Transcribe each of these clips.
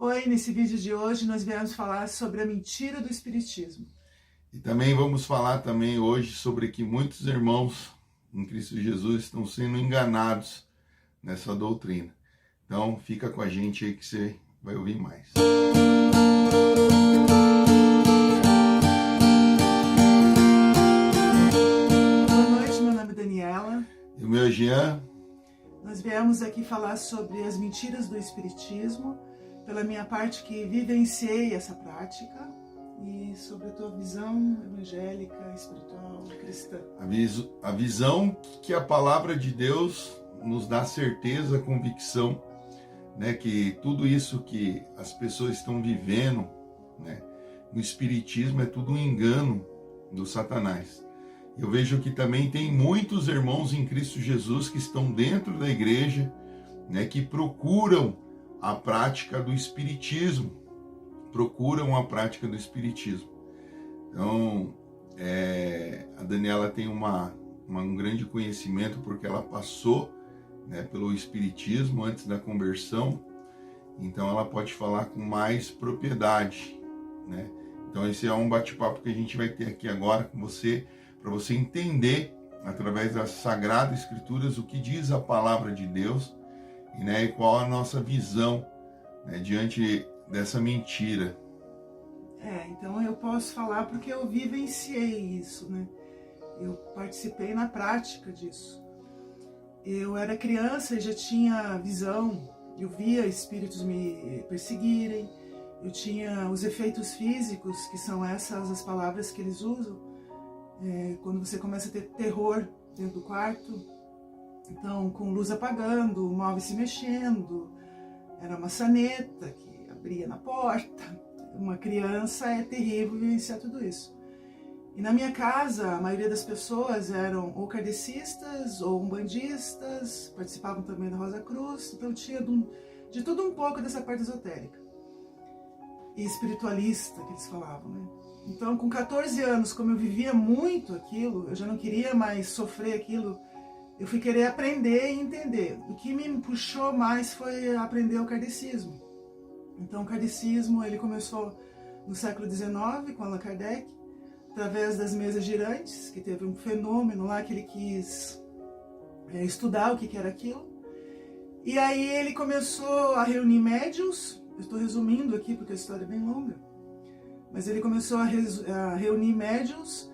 Oi, nesse vídeo de hoje nós viemos falar sobre a mentira do Espiritismo. E também vamos falar também hoje sobre que muitos irmãos em Cristo Jesus estão sendo enganados nessa doutrina. Então fica com a gente aí que você vai ouvir mais. Boa noite, meu nome é Daniela. E o meu é Jean. Nós viemos aqui falar sobre as mentiras do Espiritismo, pela minha parte que vivenciei essa prática, e sobre a tua visão evangélica, espiritual, cristã. A visão que a palavra de Deus nos dá certeza, convicção, né, que tudo isso que as pessoas estão vivendo, né, no Espiritismo é tudo um engano do Satanás. Eu vejo que também tem muitos irmãos em Cristo Jesus que estão dentro da igreja, né, que procuram a prática do Espiritismo. Então, a Daniela tem um grande conhecimento porque ela passou, né, pelo Espiritismo antes da conversão. Então ela pode falar com mais propriedade, né? Então esse é um bate-papo que a gente vai ter aqui agora com você, para você entender, através das Sagradas Escrituras, o que diz a Palavra de Deus, né, e qual a nossa visão, né, diante dessa mentira. Então eu posso falar porque eu vivenciei isso, né? Eu participei na prática disso. Eu era criança e já tinha visão, eu via espíritos me perseguirem, eu tinha os efeitos físicos, que são essas as palavras que eles usam, quando você começa a ter terror dentro do quarto, então com luz apagando, móveis se mexendo, era uma maçaneta que abria na porta. Uma criança é terrível vivenciar tudo isso. E na minha casa, a maioria das pessoas eram ou kardecistas ou umbandistas, participavam também da Rosa Cruz, então tinha de tudo um pouco dessa parte esotérica e espiritualista que eles falavam, né? Então, com 14 anos, como eu vivia muito aquilo, eu já não queria mais sofrer aquilo, eu fui querer aprender e entender. O que me puxou mais foi aprender o kardecismo. Então, o kardecismo ele começou no século XIX, com Allan Kardec, através das mesas girantes, que teve um fenômeno lá que ele quis estudar o que era aquilo. E aí ele começou a reunir médiuns, eu estou resumindo aqui porque a história é bem longa, mas ele começou a reunir médiuns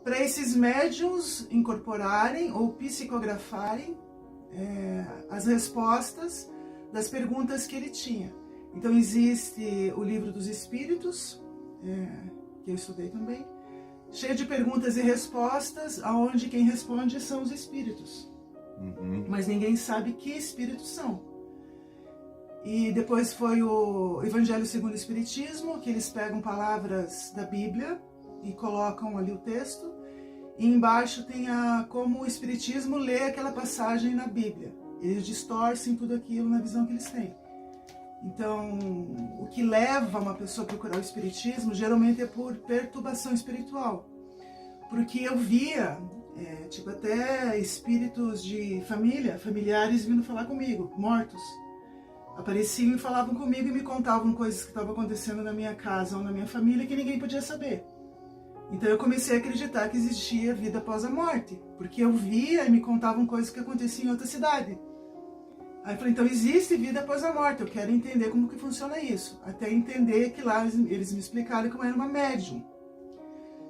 para esses médiuns incorporarem ou psicografarem as respostas das perguntas que ele tinha. Então existe o Livro dos Espíritos, que eu estudei também, cheio de perguntas e respostas, onde quem responde são os espíritos. Mas ninguém sabe que espíritos são. E depois foi o Evangelho segundo o Espiritismo, que eles pegam palavras da Bíblia e colocam ali o texto, e embaixo tem como o Espiritismo lê aquela passagem na Bíblia. Eles distorcem tudo aquilo na visão que eles têm. Então, o que leva uma pessoa a procurar o Espiritismo geralmente é por perturbação espiritual. Porque eu via, até espíritos de familiares vindo falar comigo, mortos. Apareciam e falavam comigo e me contavam coisas que estavam acontecendo na minha casa ou na minha família que ninguém podia saber. Então eu comecei a acreditar que existia vida após a morte, porque eu via e me contavam coisas que aconteciam em outra cidade. Aí eu falei, então existe vida após a morte, eu quero entender como que funciona isso. Até entender que lá eles me explicaram como era uma médium.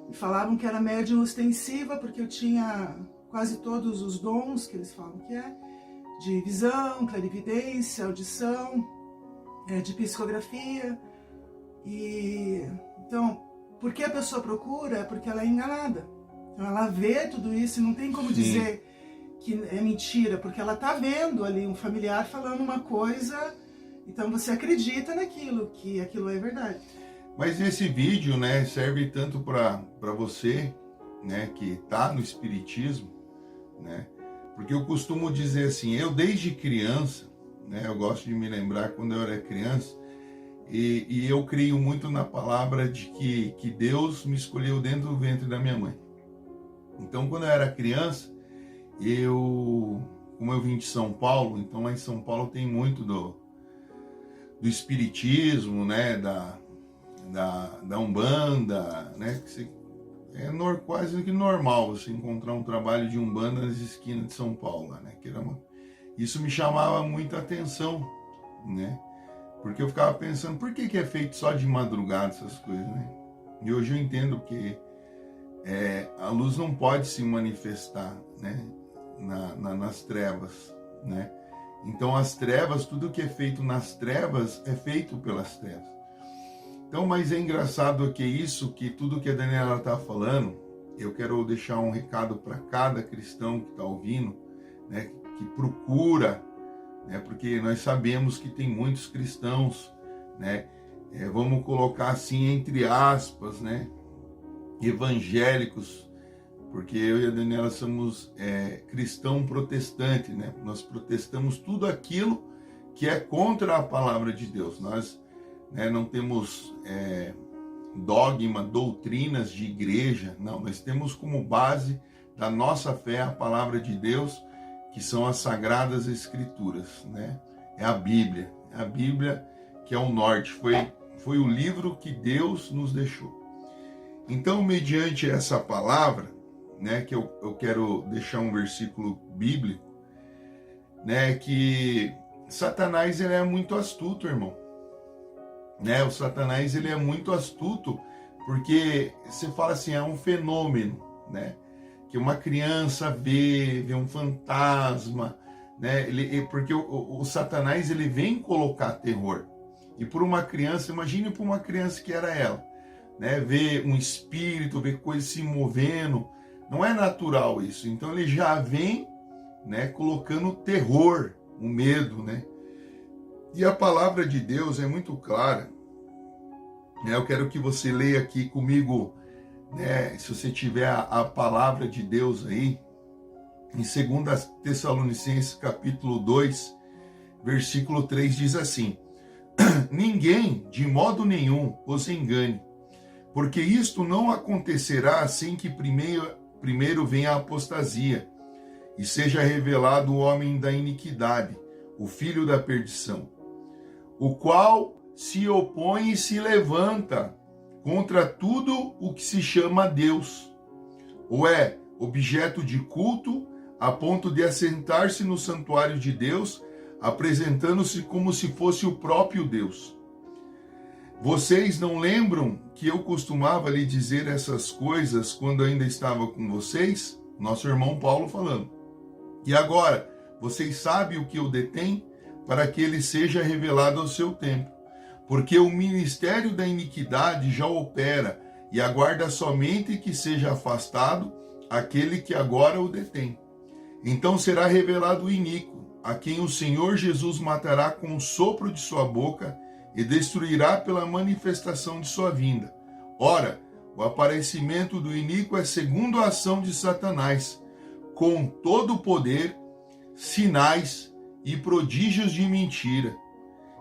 E falavam que era médium ostensiva, porque eu tinha quase todos os dons que eles falam que de visão, clarividência, audição, de psicografia. Então, por que a pessoa procura? É porque ela é enganada. Então ela vê tudo isso e não tem como dizer que é mentira, porque ela está vendo ali um familiar falando uma coisa, então você acredita naquilo, que aquilo é verdade. Mas esse vídeo, né, serve tanto para você, né, que está no Espiritismo, né, porque eu costumo dizer assim, eu desde criança, né, eu gosto de me lembrar quando eu era criança, e eu creio muito na palavra de que Deus me escolheu dentro do ventre da minha mãe. Então, quando eu era criança, como eu vim de São Paulo, então lá em São Paulo tem muito do do espiritismo, né, da Umbanda, né, que quase que normal você encontrar um trabalho de Umbanda nas esquinas de São Paulo, né, isso me chamava muita atenção, né, porque eu ficava pensando, por que é feito só de madrugada essas coisas, né? E hoje eu entendo que a luz não pode se manifestar, né, nas trevas, né? Então as trevas, tudo que é feito nas trevas é feito pelas trevas. Então, mas é engraçado que tudo que a Daniela está falando, eu quero deixar um recado para cada cristão que está ouvindo, né, que procura, né, porque nós sabemos que tem muitos cristãos, né, vamos colocar assim entre aspas, né, evangélicos, porque eu e a Daniela somos cristão protestante, né? Nós protestamos tudo aquilo que é contra a palavra de Deus. Nós, né, não temos dogma, doutrinas de igreja, não. Nós temos como base da nossa fé a palavra de Deus, que são as Sagradas Escrituras, né? É a Bíblia que é o norte, foi o livro que Deus nos deixou. Então, mediante essa palavra, né, que eu quero deixar um versículo bíblico, né, que Satanás ele é muito astuto, irmão, né? O Satanás ele é muito astuto, porque você fala assim, é um fenômeno, né, que uma criança vê um fantasma, né? Porque o Satanás ele vem colocar terror. E por uma criança, imagine por uma criança que era ela, né, ver um espírito, ver coisas se movendo, não é natural isso. Então ele já vem, né, colocando terror, o medo, né? E a palavra de Deus é muito clara, né? Eu quero que você leia aqui comigo, né, se você tiver a palavra de Deus aí, em 2 Tessalonicenses capítulo 2, versículo 3 diz assim: ninguém de modo nenhum os engane, porque isto não acontecerá assim que primeiro venha a apostasia, e seja revelado o homem da iniquidade, o filho da perdição, o qual se opõe e se levanta contra tudo o que se chama Deus, ou é objeto de culto, a ponto de assentar-se no santuário de Deus, apresentando-se como se fosse o próprio Deus. Vocês não lembram que eu costumava lhe dizer essas coisas quando ainda estava com vocês? Nosso irmão Paulo falando. E agora, vocês sabem o que eu detém, para que ele seja revelado ao seu tempo. Porque o ministério da iniquidade já opera, e aguarda somente que seja afastado aquele que agora o detém. Então será revelado o iníquo, a quem o Senhor Jesus matará com o sopro de sua boca, e destruirá pela manifestação de sua vinda. Ora, o aparecimento do iníquo é segundo a ação de Satanás, com todo o poder, sinais e prodígios de mentira,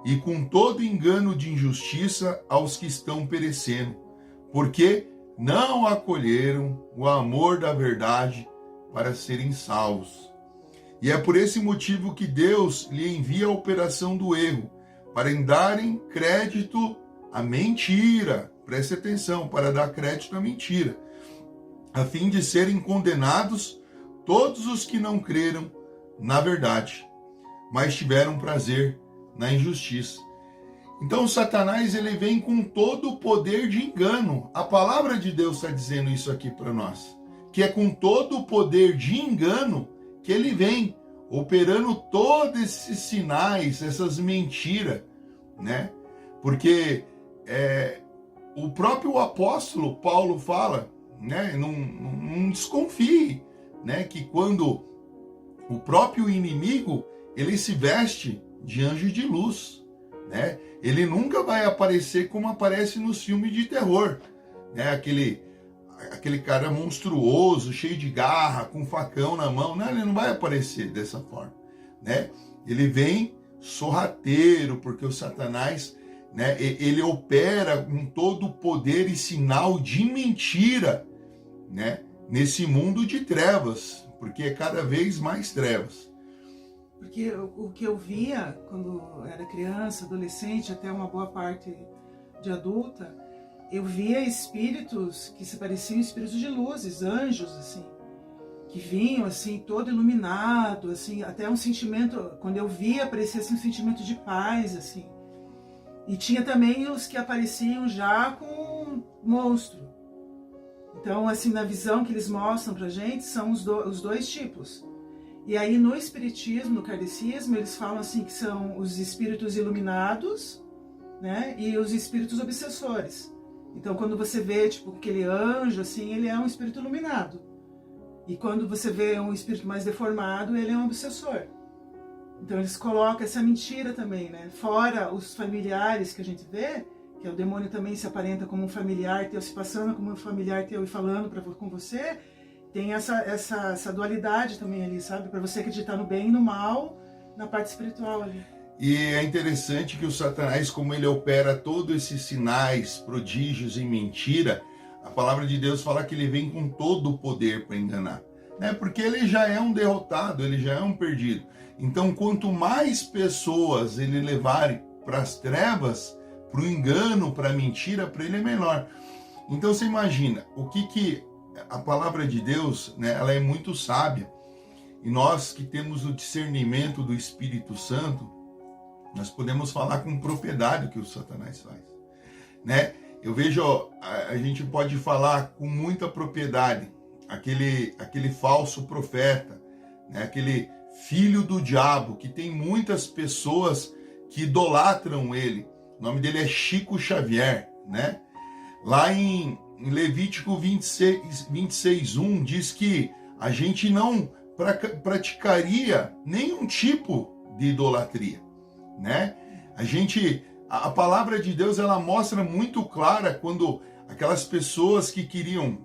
e com todo engano de injustiça aos que estão perecendo, porque não acolheram o amor da verdade para serem salvos. E é por esse motivo que Deus lhe envia a operação do erro, para darem crédito à mentira. Preste atenção, para dar crédito à mentira, a fim de serem condenados todos os que não creram na verdade, mas tiveram prazer na injustiça. Então Satanás ele vem com todo o poder de engano. A palavra de Deus está dizendo isso aqui para nós, que é com todo o poder de engano que ele vem, operando todos esses sinais, essas mentiras, né? Porque o próprio apóstolo Paulo fala, né? Não desconfie, né? Que quando o próprio inimigo ele se veste de anjo de luz, né? Ele nunca vai aparecer como aparece nos filmes de terror, né? Aquele cara monstruoso, cheio de garra, com um facão na mão. Não, ele não vai aparecer dessa forma, né? Ele vem sorrateiro, porque o Satanás, né, ele opera com todo o poder e sinal de mentira, né, nesse mundo de trevas, porque é cada vez mais trevas. Porque o que eu via quando era criança, adolescente, até uma boa parte de adulta, eu via espíritos que se pareciam espíritos de luzes, anjos, assim, que vinham, assim, todo iluminado, assim, até um sentimento, quando eu via, parecia assim, um sentimento de paz, assim. E tinha também os que apareciam já com um monstro. Então, assim, na visão que eles mostram pra gente, são os dois tipos. E aí, no espiritismo, no kardecismo, eles falam assim que são os espíritos iluminados, né, e os espíritos obsessores. Então, quando você vê, tipo, aquele anjo, assim, ele é um espírito iluminado. E quando você vê um espírito mais deformado, ele é um obsessor. Então, eles colocam essa mentira também, né? Fora os familiares que a gente vê, que o demônio também se aparenta como um familiar teu, se passando como um familiar teu e falando com você, tem essa dualidade também ali, sabe? Para você acreditar no bem e no mal, na parte espiritual ali. E é interessante que o Satanás, como ele opera todos esses sinais, prodígios e mentira, a palavra de Deus fala que ele vem com todo o poder para enganar, né? Porque ele já é um derrotado, ele já é um perdido. Então, quanto mais pessoas ele levar para as trevas, para o engano, para a mentira, para ele é melhor. Então, você imagina, o que a palavra de Deus, né, ela é muito sábia. E nós que temos o discernimento do Espírito Santo, nós podemos falar com propriedade o que o Satanás faz, né? Eu vejo, a gente pode falar com muita propriedade, aquele falso profeta, né? Aquele filho do diabo, que tem muitas pessoas que idolatram ele. O nome dele é Chico Xavier, né? Lá em Levítico 26:1 diz que a gente não praticaria nenhum tipo de idolatria, né? A palavra de Deus, ela mostra muito clara quando aquelas pessoas que queriam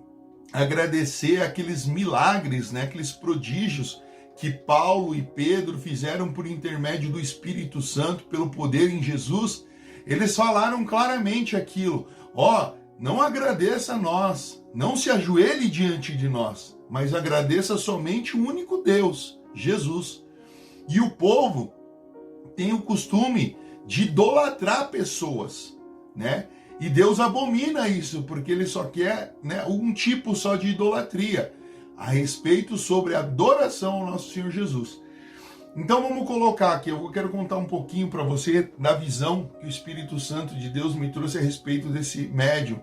agradecer aqueles milagres, né, aqueles prodígios que Paulo e Pedro fizeram por intermédio do Espírito Santo, pelo poder em Jesus, eles falaram claramente aquilo: ó, não agradeça a nós, não se ajoelhe diante de nós, mas agradeça somente o único Deus, Jesus. E o povo tem o costume de idolatrar pessoas, né? E Deus abomina isso, porque ele só quer, né, um tipo só de idolatria a respeito sobre a adoração ao nosso Senhor Jesus. Então vamos colocar aqui, eu quero contar um pouquinho para você da visão que o Espírito Santo de Deus me trouxe a respeito desse médium,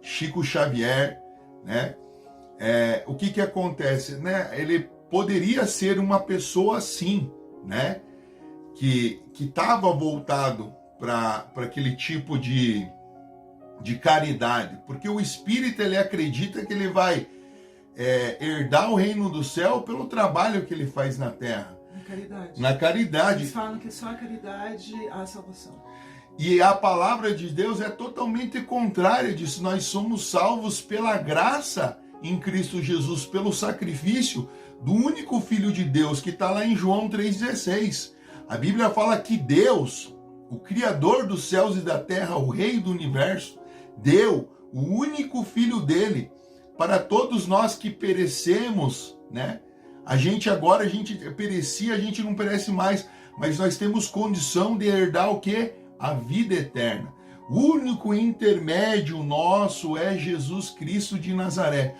Chico Xavier, né? O que acontece, né? Ele poderia ser uma pessoa assim, né? Que estava voltado para aquele tipo de caridade, porque o espírita, ele acredita que ele vai herdar o reino do céu pelo trabalho que ele faz na terra. Na caridade. Eles falam que só a caridade há salvação. E a palavra de Deus é totalmente contrária disso. Nós somos salvos pela graça em Cristo Jesus, pelo sacrifício do único Filho de Deus, que está lá em João 3,16. A Bíblia fala que Deus, o Criador dos céus e da terra, o Rei do universo, deu o único Filho dele para todos nós que perecemos, né? A gente perecia, a gente não perece mais, mas nós temos condição de herdar o quê? A vida eterna. O único intermédio nosso é Jesus Cristo de Nazaré.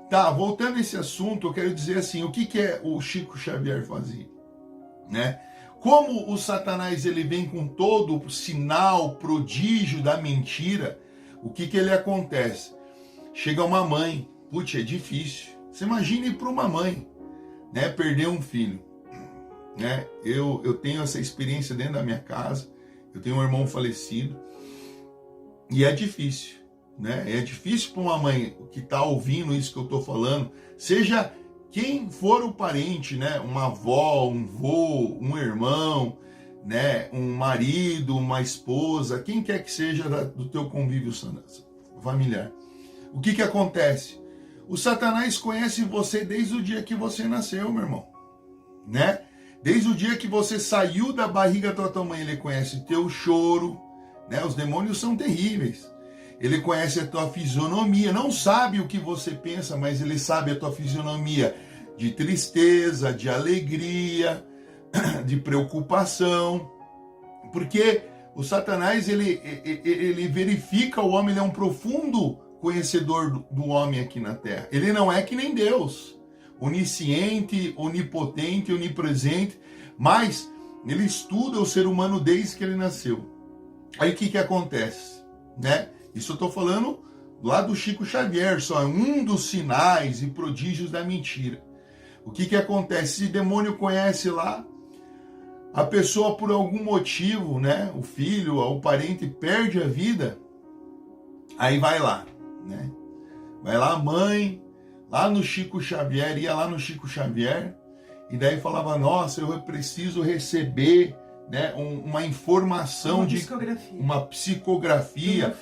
Tá, voltando a esse assunto, eu quero dizer assim, o que o Chico Xavier fazia, né? Como o Satanás, ele vem com todo o sinal, prodígio da mentira, o que ele acontece? Chega uma mãe, putz, é difícil. Você imagine para uma mãe, né, perder um filho, né? Eu tenho essa experiência dentro da minha casa, eu tenho um irmão falecido, e é difícil, né? É difícil para uma mãe que está ouvindo isso que eu estou falando, seja quem for o parente, né? Uma avó, um vô, um irmão, né? Um marido, uma esposa, quem quer que seja do teu convívio familiar. O que acontece? O Satanás conhece você desde o dia que você nasceu, meu irmão, né? Desde o dia que você saiu da barriga da tua mãe, ele conhece teu choro, né? Os demônios são terríveis. Ele conhece a tua fisionomia, não sabe o que você pensa, mas ele sabe a tua fisionomia de tristeza, de alegria, de preocupação, porque o Satanás, ele verifica o homem, ele é um profundo conhecedor do homem aqui na Terra. Ele não é que nem Deus, onisciente, onipotente, onipresente, mas ele estuda o ser humano desde que ele nasceu. Aí o que acontece? Né? Isso eu estou falando lá do Chico Xavier, só é um dos sinais e prodígios da mentira. O que acontece? Se o demônio conhece lá, a pessoa por algum motivo, né, o filho, o parente perde a vida, aí vai lá, né? Vai lá a mãe, lá no Chico Xavier, ia lá no Chico Xavier, e daí falava, nossa, eu preciso receber, né, uma informação uma psicografia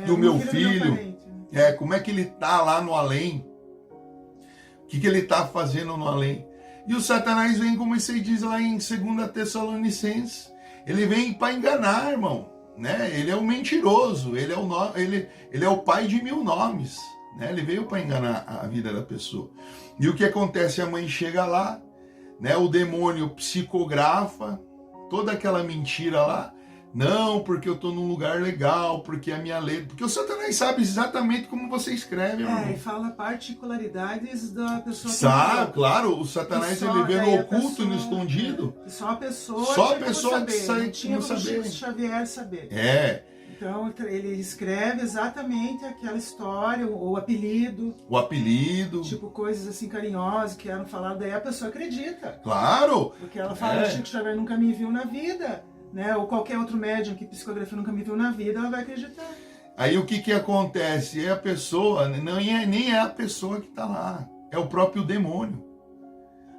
do meu filho, como é que ele tá lá no além, o que ele tá fazendo no além. E o Satanás vem, como você diz lá em 2 Tessalonicenses, ele vem para enganar, irmão, né? Ele é um mentiroso, ele é o pai de 1000 nomes, né? Ele veio para enganar a vida da pessoa. E o que acontece? A mãe chega lá, né? O demônio psicografa toda aquela mentira lá. Não, porque eu estou num lugar legal, porque a minha letra... Porque o Satanás sabe exatamente como você escreve. E fala particularidades da pessoa. Sabe, claro, o Satanás ele vê no oculto, no escondido. Só a pessoa tinha que saber. Xavier saber. É. Então ele escreve exatamente aquela história, o apelido. O apelido. Tipo, coisas assim carinhosas que eram faladas, daí a pessoa acredita. Claro. Porque ela fala, o Chico Xavier nunca me viu na vida. Né? Ou qualquer outro médium que psicografia nunca me viu na vida, ela vai acreditar. Aí o que acontece? É a pessoa, nem é a pessoa que está lá, é o próprio demônio.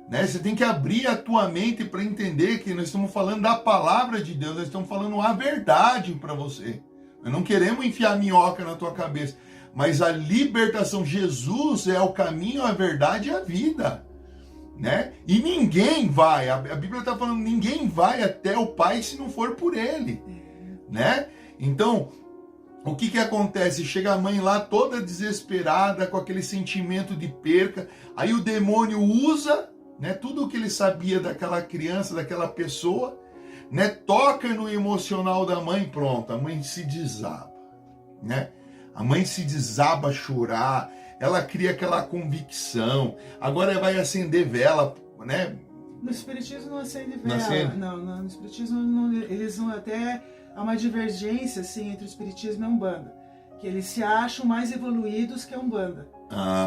Né? Você tem que abrir a tua mente para entender que nós estamos falando da palavra de Deus, nós estamos falando a verdade para você. Nós não queremos enfiar minhoca na tua cabeça, mas a libertação, Jesus é o caminho, a verdade e a vida. Né? E ninguém vai, a Bíblia está falando, ninguém vai até o Pai se não for por Ele, né? Então, o que acontece? Chega a mãe lá toda desesperada, com aquele sentimento de perca, aí o demônio usa, né, tudo o que ele sabia daquela criança, daquela pessoa, né, toca no emocional da mãe, pronto, a mãe se desaba, né? A mãe se desaba a chorar, ela cria aquela convicção, agora vai acender vela, né? No Espiritismo não acende vela. Não, no Espiritismo não, eles vão até... Há uma divergência assim, entre o Espiritismo e a Umbanda, que eles se acham mais evoluídos que a Umbanda.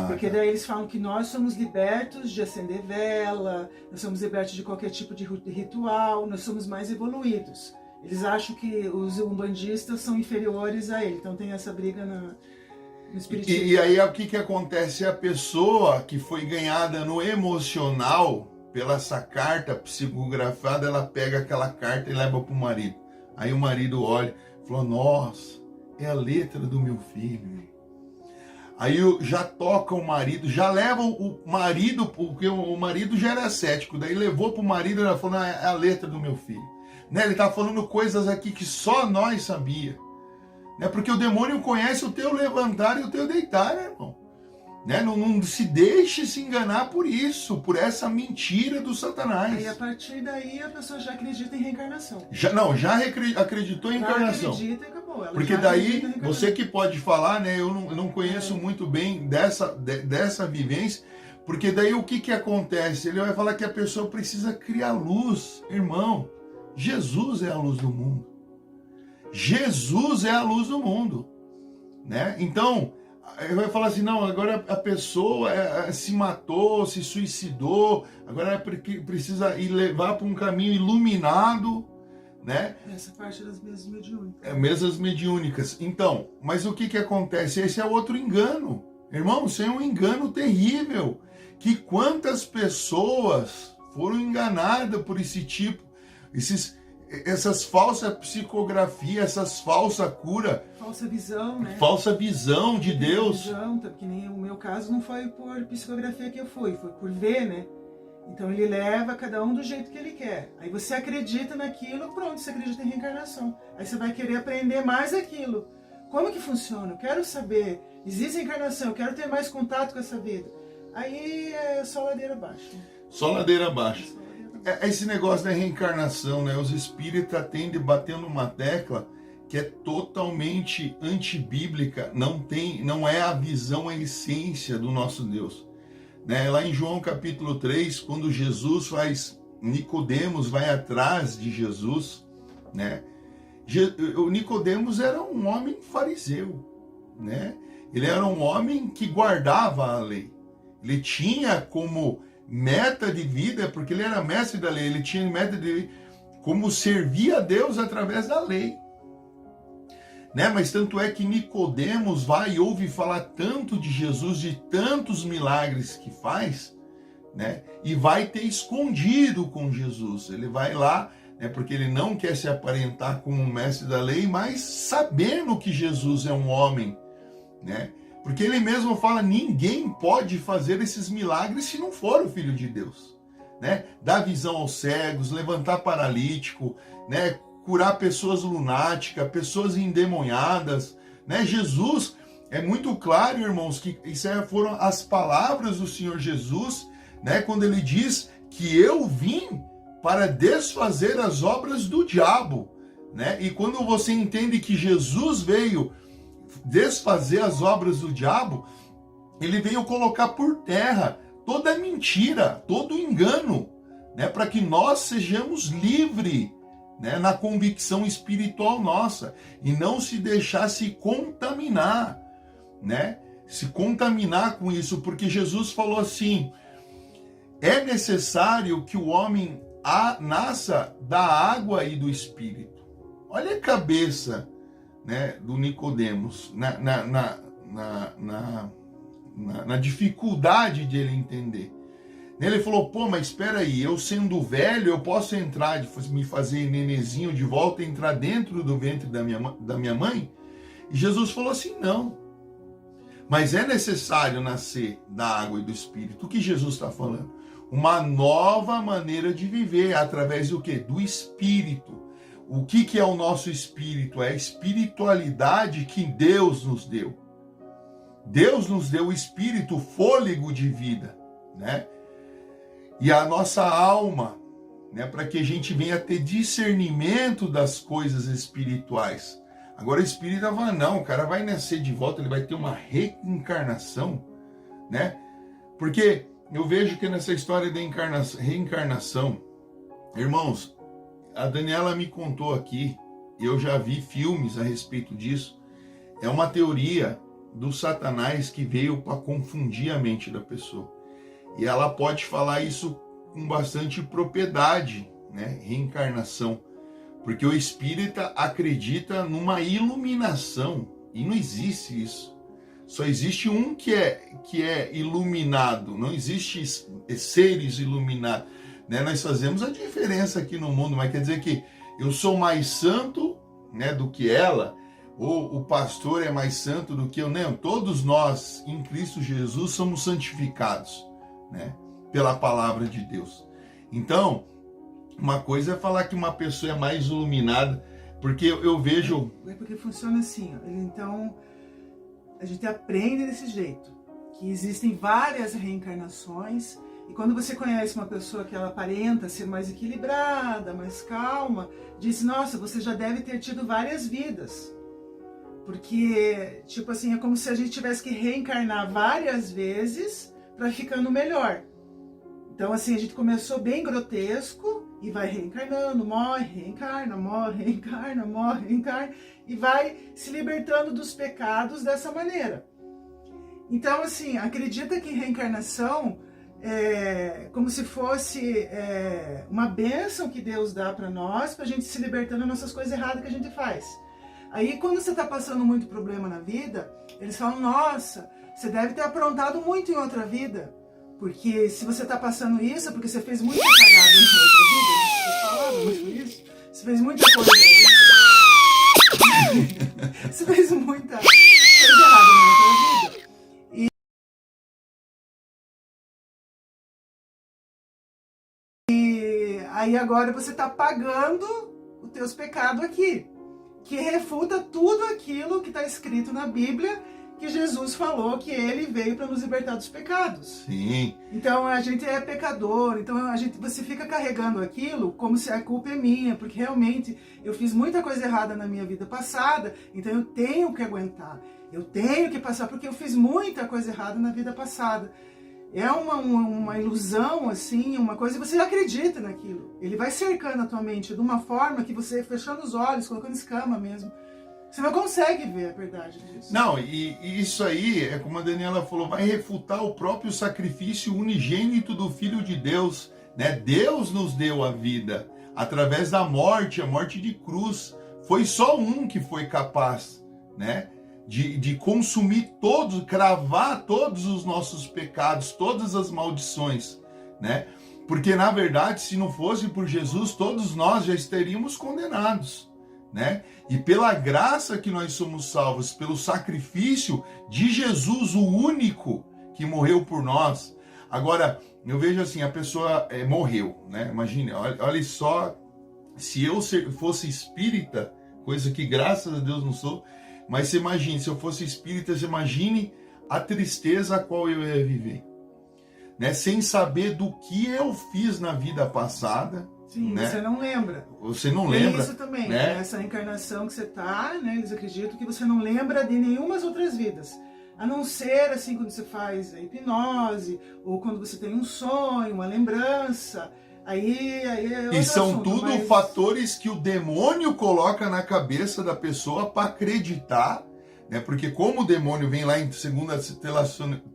Porque daí eles falam que nós somos libertos de acender vela, nós somos libertos de qualquer tipo de ritual, nós somos mais evoluídos. Eles acham que os umbandistas são inferiores a ele, então tem essa briga no Espiritismo. E aí o que acontece? A pessoa que foi ganhada no emocional pela essa carta psicografada, ela pega aquela carta e leva para o marido. Aí o marido olha e fala, nossa, é a letra do meu filho. Aí já toca o marido, já leva o marido, porque o marido já era cético, daí levou para o marido e ela falou, não, é a letra do meu filho. Né? Ele está falando coisas aqui que só nós sabia. Né? Porque o demônio conhece o teu levantar e o teu deitar, né, irmão? Né? Não se deixe se enganar por isso, por essa mentira do Satanás. E a partir daí a pessoa já acredita em reencarnação. Já acreditou em encarnação. Acredita e acabou. Ela porque daí, você que pode falar, né? Eu não conheço muito bem dessa vivência, porque daí o que acontece? Ele vai falar que a pessoa precisa criar luz. Irmão, Jesus é a luz do mundo. Jesus é a luz do mundo. Né? Então... Ele vai falar assim, não, agora a pessoa se matou, se suicidou, agora precisa ir levar para um caminho iluminado, né? Essa parte das mesas mediúnicas. Mesas mediúnicas. Então, mas o que acontece? Esse é outro engano. Irmão, isso é um engano terrível. Que quantas pessoas foram enganadas por esse tipo, essas falsas psicografias, essas falsas curas. Falsa visão, né? Falsa visão de Deus. Visão, que nem o meu caso não foi por psicografia que eu fui, foi por ver, né? Então ele leva cada um do jeito que ele quer. Aí você acredita naquilo, pronto, você acredita em reencarnação. Aí você vai querer aprender mais aquilo. Como que funciona? Eu quero saber. Existe reencarnação, eu quero ter mais contato com essa vida. Aí é só ladeira abaixo. Só ladeira abaixo. esse negócio da reencarnação, né? Os espíritas tendem a bater numa tecla que é totalmente antibíblica, não é a visão, a essência do nosso Deus. Né? Lá em João capítulo 3, quando Nicodemos vai atrás de Jesus, né? O Nicodemos era um homem fariseu, né? Ele era um homem que guardava a lei. Ele tinha como meta de vida, porque ele era mestre da lei, ele tinha meta de como servir a Deus através da lei. Né? Mas tanto é que Nicodemos vai e ouve falar tanto de Jesus, de tantos milagres que faz, né? E vai ter escondido com Jesus. Ele vai lá, né? Porque ele não quer se aparentar como um mestre da lei, mas sabendo que Jesus é um homem, né? Porque ele mesmo fala, ninguém pode fazer esses milagres se não for o Filho de Deus, né? Dar visão aos cegos, levantar paralítico, né? Curar pessoas lunáticas, pessoas endemoniadas, né? Jesus, é muito claro, irmãos, que isso foram as palavras do Senhor Jesus, né? Quando ele diz que eu vim para desfazer as obras do diabo, né? E quando você entende que Jesus veio desfazer as obras do diabo, ele veio colocar por terra toda mentira, todo engano, né? Para que nós sejamos livres, né, na convicção espiritual nossa, e não se deixar se contaminar, né? Se contaminar com isso, porque Jesus falou assim: é necessário que o homem nasça da água e do Espírito. Olha a cabeça, né, do Nicodemos, na dificuldade de ele entender. Ele falou, pô, mas espera aí, eu sendo velho, eu posso entrar, me fazer nenezinho de volta, entrar dentro do ventre da minha mãe? E Jesus falou assim, não. Mas é necessário nascer da água e do Espírito. O que Jesus está falando? Uma nova maneira de viver, através do quê? Do Espírito. O que é o nosso Espírito? É a espiritualidade que Deus nos deu. Deus nos deu o Espírito, o fôlego de vida, né? E a nossa alma, né, para que a gente venha ter discernimento das coisas espirituais. Agora o espírita fala, não, o cara vai nascer de volta, ele vai ter uma reencarnação, né? Porque eu vejo que nessa história da reencarnação, irmãos, a Daniela me contou aqui, eu já vi filmes a respeito disso, é uma teoria do Satanás que veio para confundir a mente da pessoa. E ela pode falar isso com bastante propriedade, né? Reencarnação. Porque o espírita acredita numa iluminação. E não existe isso. Só existe um que é iluminado. Não existe seres iluminados. Né? Nós fazemos a diferença aqui no mundo. Mas quer dizer que eu sou mais santo, né, do que ela. Ou o pastor é mais santo do que eu. Não, todos nós, em Cristo Jesus, somos santificados, né, pela palavra de Deus. Então, uma coisa é falar que uma pessoa é mais iluminada, porque eu vejo... É porque funciona assim, ó. Então, a gente aprende desse jeito, que existem várias reencarnações, e quando você conhece uma pessoa que ela aparenta ser mais equilibrada, mais calma, diz, nossa, você já deve ter tido várias vidas. Porque, tipo assim, é como se a gente tivesse que reencarnar várias vezes para ficando melhor. Então, assim, a gente começou bem grotesco e vai reencarnando, morre, reencarna, morre, reencarna, morre, reencarna, e vai se libertando dos pecados dessa maneira. Então, assim, acredita que reencarnação é como se fosse uma bênção que Deus dá para nós, para a gente se libertando das nossas coisas erradas que a gente faz. Aí, quando você está passando muito problema na vida, eles falam, nossa, você deve ter aprontado muito em outra vida, porque se você está passando isso é porque você fez muita cagada em outra vida, você falava muito isso, você fez muita coisa, você fez muita coisa errada na outra vida. E aí agora você está pagando os teus pecados aqui, que refuta tudo aquilo que está escrito na Bíblia, que Jesus falou que ele veio para nos libertar dos pecados. Sim. Então a gente é pecador, então você fica carregando aquilo como se a culpa é minha, porque realmente eu fiz muita coisa errada na minha vida passada, então eu tenho que aguentar, eu tenho que passar, porque eu fiz muita coisa errada na vida passada. É uma ilusão, assim, uma coisa, e você acredita naquilo. Ele vai cercando a tua mente de uma forma que você, fechando os olhos, colocando escama mesmo, você não consegue ver a verdade disso. Não, e isso aí, é como a Daniela falou, vai refutar o próprio sacrifício unigênito do Filho de Deus, né? Deus nos deu a vida através da morte, a morte de cruz. Foi só um que foi capaz, né? De consumir todos, cravar todos os nossos pecados, todas as maldições, né? Porque, na verdade, se não fosse por Jesus, todos nós já estaríamos condenados, né? E pela graça que nós somos salvos, pelo sacrifício de Jesus, o único que morreu por nós. Agora, eu vejo assim, a pessoa morreu, né? Imagine, olha só, se eu fosse espírita, coisa que graças a Deus não sou, mas você imagine, se eu fosse espírita, você imagine a tristeza a qual eu ia viver, né? Sem saber do que eu fiz na vida passada. Sim, né? Você não lembra. Você não lembra. Isso também, né? Essa encarnação que você tá, né? Eles acreditam que você não lembra de nenhumas outras vidas. A não ser, assim, quando você faz a hipnose, ou quando você tem um sonho, uma lembrança. Aí é e são assunto, tudo mas... fatores que o demônio coloca na cabeça da pessoa para acreditar, né? Porque como o demônio vem lá em 2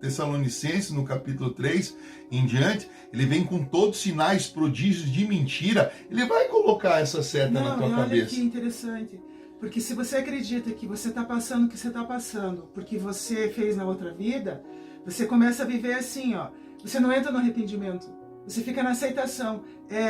Tessalonicenses, no capítulo 3 em diante, ele vem com todos os sinais, prodígios de mentira, ele vai colocar essa seta na tua cabeça. Olha que interessante, porque se você acredita que você está passando o que você está passando, porque você fez na outra vida, você começa a viver assim, ó, você não entra no arrependimento. Você fica na aceitação.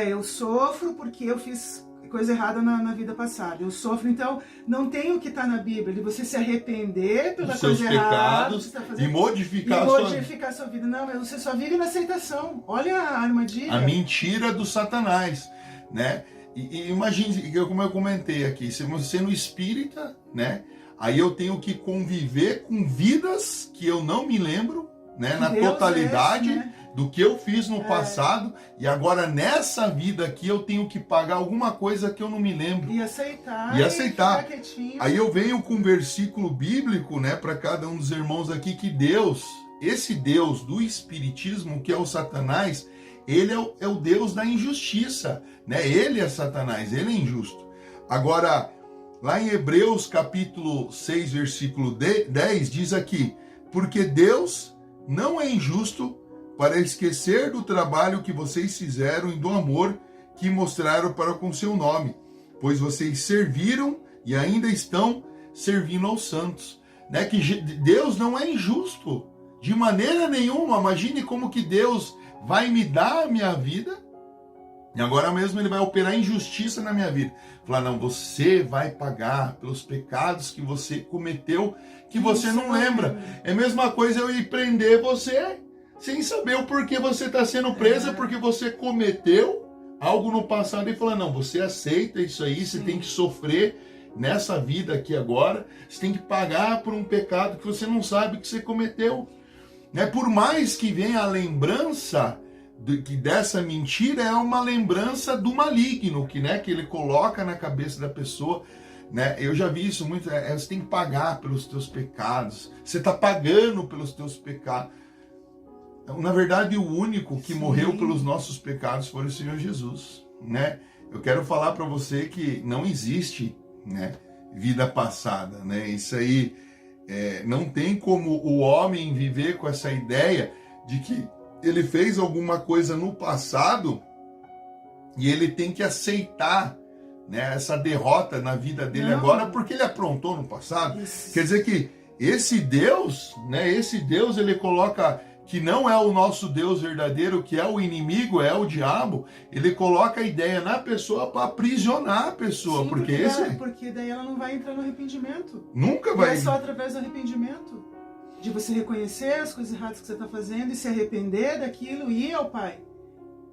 Eu sofro porque eu fiz coisa errada na vida passada. Eu sofro, então não tem o que está na Bíblia, de você se arrepender pela coisa errada que você está fazendo e modificar a sua vida. Não, você só vive na aceitação. Olha a armadilha. A mentira do Satanás, né? E imagine, como eu comentei aqui, sendo espírita, né? Aí eu tenho que conviver com vidas que eu não me lembro, né? Na totalidade, né? Do que eu fiz no passado, e agora nessa vida aqui eu tenho que pagar alguma coisa que eu não me lembro. E aceitar. Aí eu venho com um versículo bíblico, né, para cada um dos irmãos aqui, que Deus, esse Deus do Espiritismo, que é o Satanás, ele é o Deus da injustiça, né? Ele é Satanás, ele é injusto. Agora, lá em Hebreus capítulo 6, versículo 10, diz aqui, porque Deus não é injusto para esquecer do trabalho que vocês fizeram e do amor que mostraram para com seu nome, pois vocês serviram e ainda estão servindo aos santos. Né? Que Deus não é injusto, de maneira nenhuma. Imagine como que Deus vai me dar a minha vida, e agora mesmo ele vai operar injustiça na minha vida. Falar, não, você vai pagar pelos pecados que você cometeu, que você não lembra. É a mesma coisa eu ir prender você, sem saber o porquê você está sendo presa, porque você cometeu algo no passado e fala, não, você aceita isso aí, você tem que sofrer nessa vida aqui agora, você tem que pagar por um pecado que você não sabe que você cometeu. Né? Por mais que venha a lembrança dessa mentira, é uma lembrança do maligno, que ele coloca na cabeça da pessoa. Né? Eu já vi isso muito, você tem que pagar pelos teus pecados, você está pagando pelos teus pecados. Na verdade, o único que morreu pelos nossos pecados foi o Senhor Jesus, né? Eu quero falar para você que não existe, né, vida passada, né? Isso aí não tem como o homem viver com essa ideia de que ele fez alguma coisa no passado e ele tem que aceitar, né, essa derrota na vida dele agora porque ele aprontou no passado. Isso. Quer dizer que esse Deus, né, ele coloca que não é o nosso Deus verdadeiro, que é o inimigo, é o diabo, ele coloca a ideia na pessoa para aprisionar a pessoa. Sim, porque daí ela não vai entrar no arrependimento. Nunca vai. É só através do arrependimento. De você reconhecer as coisas erradas que você está fazendo e se arrepender daquilo e ir ao Pai.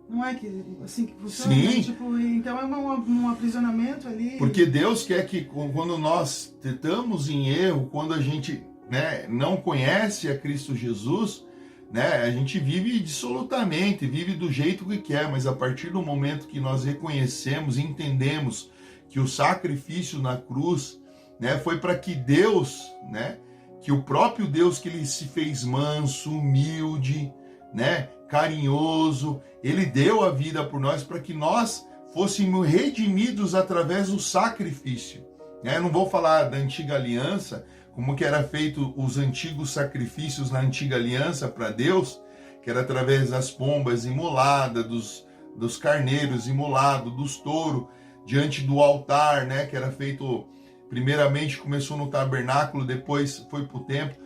Não é que assim que funciona? Sim. Então é um aprisionamento ali. Porque Deus quer que quando nós estamos em erro, quando a gente né, não conhece a Cristo Jesus, né, a gente vive dissolutamente, vive do jeito que quer, mas a partir do momento que nós reconhecemos, entendemos que o sacrifício na cruz, né, foi para que Deus, né, que o próprio Deus, que ele se fez manso, humilde, né, carinhoso, ele deu a vida por nós para que nós fôssemos redimidos através do sacrifício. Eu não vou falar da antiga aliança, como que era feito os antigos sacrifícios na antiga aliança para Deus, que era através das pombas imoladas, dos carneiros imolados, dos touros, diante do altar, né, que era feito, primeiramente começou no tabernáculo, depois foi para o templo.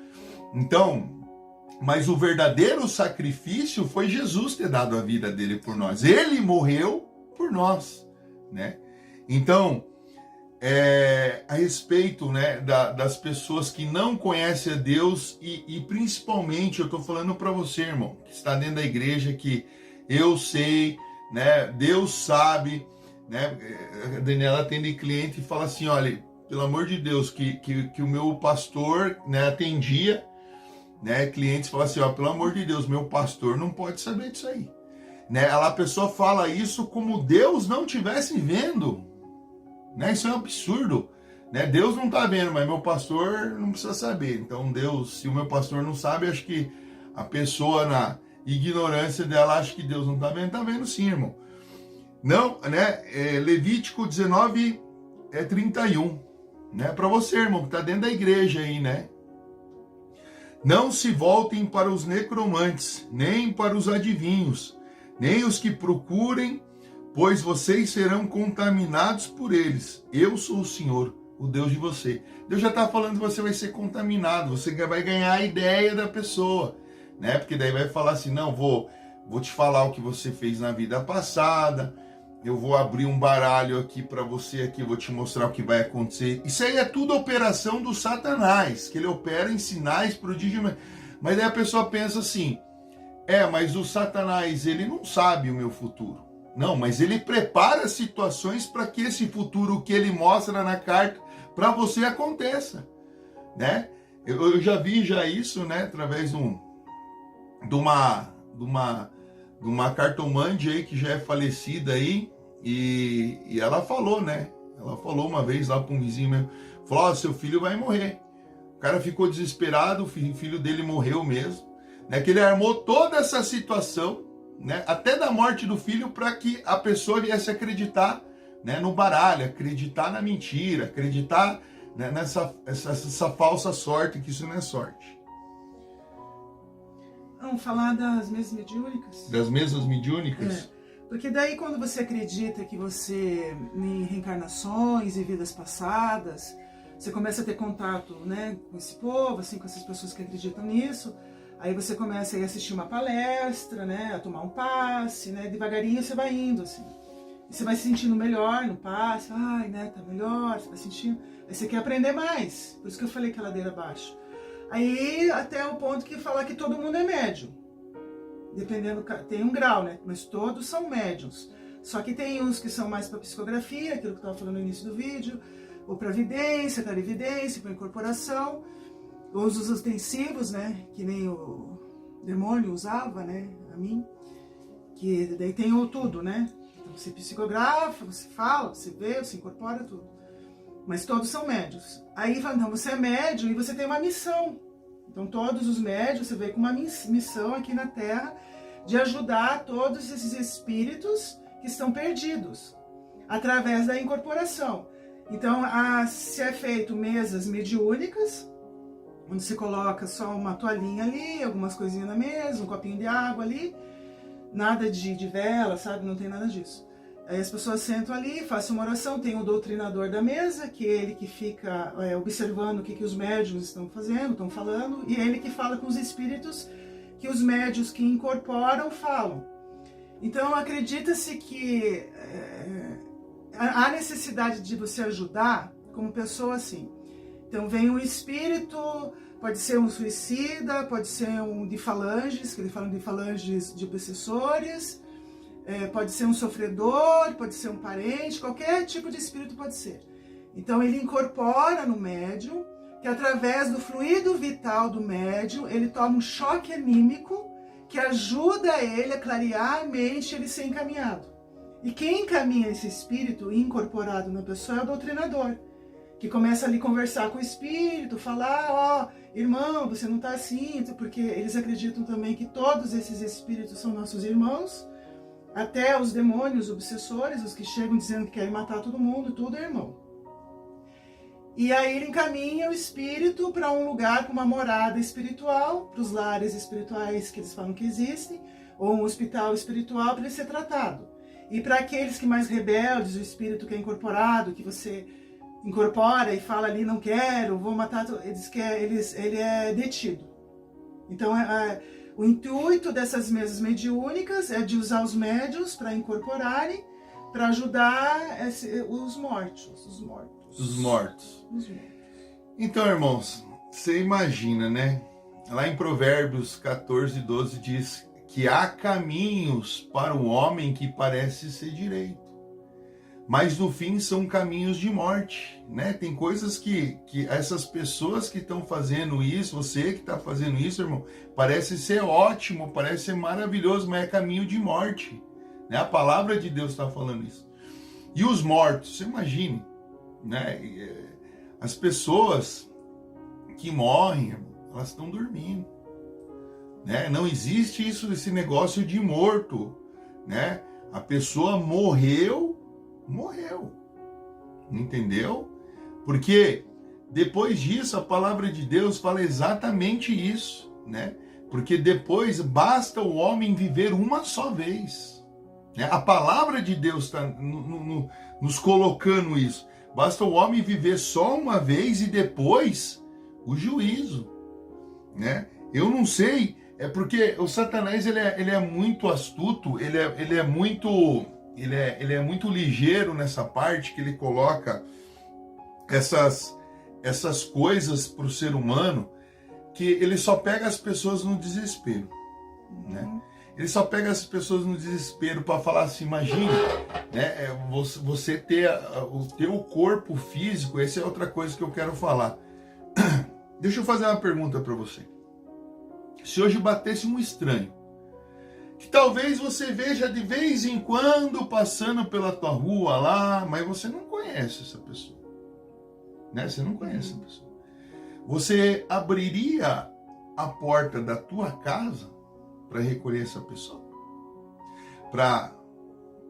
Então, mas o verdadeiro sacrifício foi Jesus ter dado a vida dele por nós. Ele morreu por nós, né? Então, a respeito, né, das pessoas que não conhecem a Deus e principalmente, eu estou falando para você, irmão, que está dentro da igreja, que eu sei, né, Deus sabe, né? A Daniela atende cliente e fala assim, olha, pelo amor de Deus, que o meu pastor, né, atendia, né, clientes falam assim, ó, pelo amor de Deus, meu pastor não pode saber disso aí, né? A pessoa fala isso como Deus não estivesse vendo, né? Isso é um absurdo, né? Deus não está vendo, mas meu pastor não precisa saber. Então Deus, se o meu pastor não sabe, acho que a pessoa na ignorância dela acha que Deus não está vendo sim, irmão. Não, né? Levítico 19, 31, né? Para você, irmão, que está dentro da igreja aí, né? Não se voltem para os necromantes, nem para os adivinhos, nem os que procurem, pois vocês serão contaminados por eles. Eu sou o Senhor, o Deus de você. Deus já está falando que você vai ser contaminado, você vai ganhar a ideia da pessoa, né? Porque daí vai falar assim, não, vou te falar o que você fez na vida passada, eu vou abrir um baralho aqui para você, aqui, vou te mostrar o que vai acontecer. Isso aí é tudo operação do Satanás, que ele opera em sinais, prodígios. Mas aí a pessoa pensa assim, mas o Satanás, ele não sabe o meu futuro. Não, mas ele prepara situações para que esse futuro que ele mostra na carta, para você aconteça, né? Eu já vi isso, né, através de uma cartomante aí que já é falecida aí, e ela falou, né? Ela falou uma vez lá para um vizinho meu, falou, seu filho vai morrer. O cara ficou desesperado, o filho dele morreu mesmo, né? Que ele armou toda essa situação, né? Até da morte do filho, para que a pessoa viesse acreditar, né, no baralho, acreditar na mentira, acreditar, né, nessa falsa sorte, que isso não é sorte. Vamos falar das mesas mediúnicas? Das mesas mediúnicas? Porque daí quando você acredita que você, em reencarnações e vidas passadas, você começa a ter contato, né, com esse povo, assim, com essas pessoas que acreditam nisso, aí você começa a ir assistir uma palestra, né, a tomar um passe, né, devagarinho você vai indo, assim. E você vai se sentindo melhor no passe, ai, né, tá melhor, você vai sentindo, aí você quer aprender mais, por isso que eu falei que a ladeira abaixo. Aí até o ponto que falar que todo mundo é médium. Dependendo, tem um grau, né? Mas todos são médiums. Só que tem uns que são mais para psicografia, aquilo que eu estava falando no início do vídeo, ou para vidência, clarividência, para incorporação, ou os ostensivos, né? Que nem o demônio usava, né? A mim. Que daí tem o tudo, né? Então você psicografa, você fala, você vê, você incorpora tudo. Mas todos são médios. Aí então você é médium e você tem uma missão. Então todos os médios, você veio com uma missão aqui na Terra de ajudar todos esses espíritos que estão perdidos, através da incorporação. Então se é feito mesas mediúnicas, onde se coloca só uma toalhinha ali, algumas coisinhas na mesa, um copinho de água ali, nada de vela, sabe? Não tem nada disso. Aí as pessoas sentam ali, fazem uma oração, tem o doutrinador da mesa, que é ele que fica observando o que os médiuns estão fazendo, estão falando, e é ele que fala com os espíritos que os médiuns que incorporam falam. Então acredita-se que há necessidade de você ajudar como pessoa assim. Então vem um espírito, pode ser um suicida, pode ser um de falanges, que eles falam de falanges de obsessores, pode ser um sofredor, pode ser um parente, qualquer tipo de espírito pode ser. Então ele incorpora no médium que através do fluido vital do médium, ele toma um choque anímico que ajuda ele a clarear a mente e ele ser encaminhado. E quem encaminha esse espírito incorporado na pessoa é o doutrinador, que começa ali a conversar com o espírito, falar, ó, irmão, você não está assim, porque eles acreditam também que todos esses espíritos são nossos irmãos, até os demônios obsessores, os que chegam dizendo que querem matar todo mundo, tudo é irmão. E aí ele encaminha o espírito para um lugar com uma morada espiritual, para os lares espirituais que eles falam que existem, ou um hospital espiritual para ele ser tratado. E para aqueles que mais rebeldes, o espírito que é incorporado, que você incorpora e fala ali, não quero, vou matar, ele é detido. Então o intuito dessas mesas mediúnicas é de usar os médiuns para incorporarem, para ajudar os mortos. Então, irmãos, você imagina, né? Lá em Provérbios 14:12 diz que há caminhos para o homem que parece ser direito, mas no fim são caminhos de morte, né? Tem coisas que essas pessoas que estão fazendo isso, você que está fazendo isso, irmão, parece ser ótimo, parece ser maravilhoso, mas é caminho de morte, né? A palavra de Deus está falando isso. E os mortos, você imagine, né? As pessoas que morrem, irmão, elas estão dormindo, né? Não existe esse negócio de morto, né? A pessoa morreu, entendeu? Porque depois disso a palavra de Deus fala exatamente isso, né? Porque depois basta o homem viver uma só vez, né? A palavra de Deus está nos colocando isso. Basta o homem viver só uma vez e depois o juízo, né? Eu não sei, é porque o Satanás ele é muito astuto, ele é muito ligeiro nessa parte que ele coloca essas coisas para o ser humano, que ele só pega as pessoas no desespero, né? Ele só pega as pessoas no desespero para falar assim, imagine, né, você ter o teu corpo físico, essa é outra coisa que eu quero falar. Deixa eu fazer uma pergunta para você. Se hoje batesse um estranho, que talvez você veja de vez em quando passando pela tua rua lá, mas você não conhece essa pessoa, né? Você não conhece essa pessoa. Você abriria a porta da tua casa para recolher essa pessoa? Para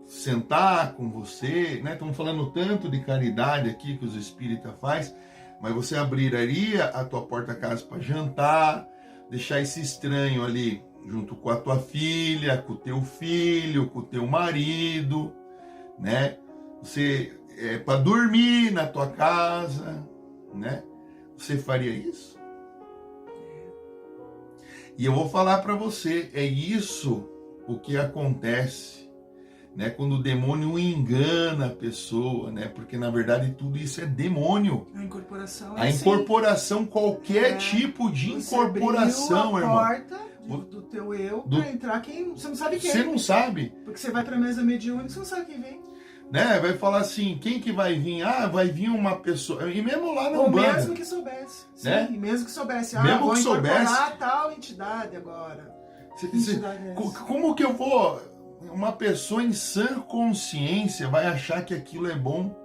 sentar com você, né? Estamos falando tanto de caridade aqui que os espíritas fazem, mas você abriria a tua porta-casa para jantar, deixar esse estranho ali junto com a tua filha, com o teu filho, com o teu marido, né? Você para dormir na tua casa, né? Você faria isso? E eu vou falar para você, é isso o que acontece, né? Quando o demônio engana a pessoa, né? Porque na verdade tudo isso é demônio. A incorporação A incorporação, qualquer tipo de incorporação, irmão. Porta do teu eu para entrar quem você não sabe quem. Você não sabe. Porque você vai para a mesa mediúnica, você não sabe quem vem. Né? Vai falar assim, quem que vai vir? Ah, vai vir uma pessoa. E mesmo lá na Umbanda. Ou mesmo que soubesse. Sim, né? mesmo que soubesse. Mesmo vou que incorporar tal entidade agora. Como que eu vou... Uma pessoa em sã consciência vai achar que aquilo é bom?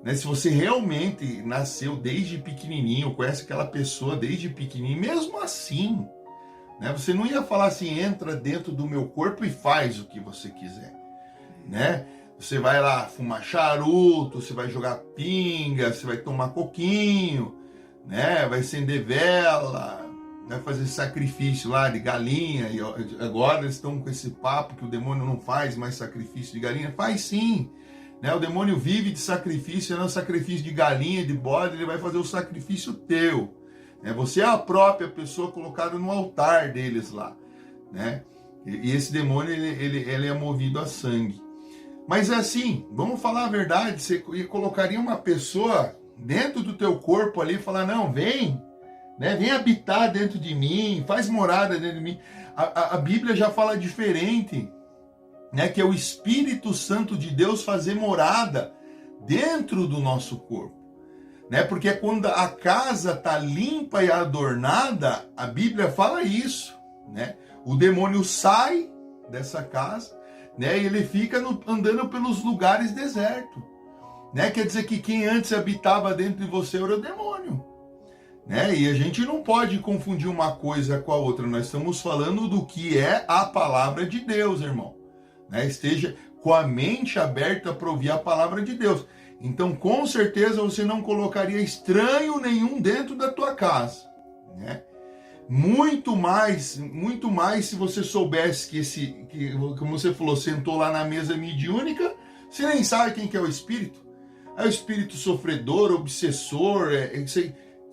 Né? Se você realmente nasceu desde pequenininho, conhece aquela pessoa desde pequenininho, mesmo assim, né? Você não ia falar assim, entra dentro do meu corpo e faz o que você quiser, né? Você vai lá fumar charuto, você vai jogar pinga, você vai tomar coquinho, né? Vai acender vela, vai fazer sacrifício lá de galinha. E agora eles estão com esse papo que o demônio não faz mais sacrifício de galinha. Faz sim, né? O demônio vive de sacrifício, não sacrifício de galinha, de bode, ele vai fazer o sacrifício teu, né? Você é a própria pessoa colocada no altar deles lá, né? E esse demônio ele é movido a sangue. Mas assim, vamos falar a verdade, você colocaria uma pessoa dentro do teu corpo ali e falar, não, vem, né, vem habitar dentro de mim, faz morada dentro de mim. A Bíblia já fala diferente, né, que é o Espírito Santo de Deus fazer morada dentro do nosso corpo. né? Porque quando a casa está limpa e adornada, a Bíblia fala isso, né? O demônio sai dessa casa, né? E ele fica andando pelos lugares desertos, né? Quer dizer que quem antes habitava dentro de você era o demônio, né? E a gente não pode confundir uma coisa com a outra. Nós estamos falando do que é a palavra de Deus, irmão, né? Esteja com a mente aberta para ouvir a palavra de Deus. Então, com certeza, você não colocaria estranho nenhum dentro da tua casa, né? Muito mais se você soubesse que como você falou, sentou lá na mesa mediúnica, você nem sabe quem que é o espírito. É o espírito sofredor, obsessor,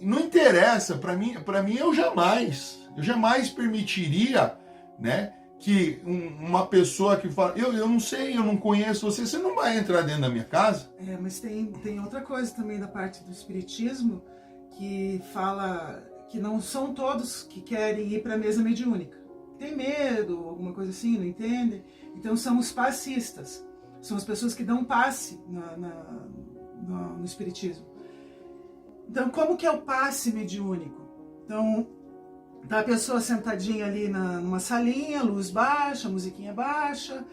não interessa, para mim eu jamais permitiria, né, que uma pessoa que fala, eu não sei, eu não conheço você não vai entrar dentro da minha casa. Mas tem outra coisa também da parte do espiritismo, que fala que não são todos que querem ir para a mesa mediúnica. Tem medo, alguma coisa assim, não entendem. Então são os passistas, são as pessoas que dão passe no espiritismo. Então, como que é o passe mediúnico? Então, tá a pessoa sentadinha ali numa salinha, luz baixa, musiquinha baixa,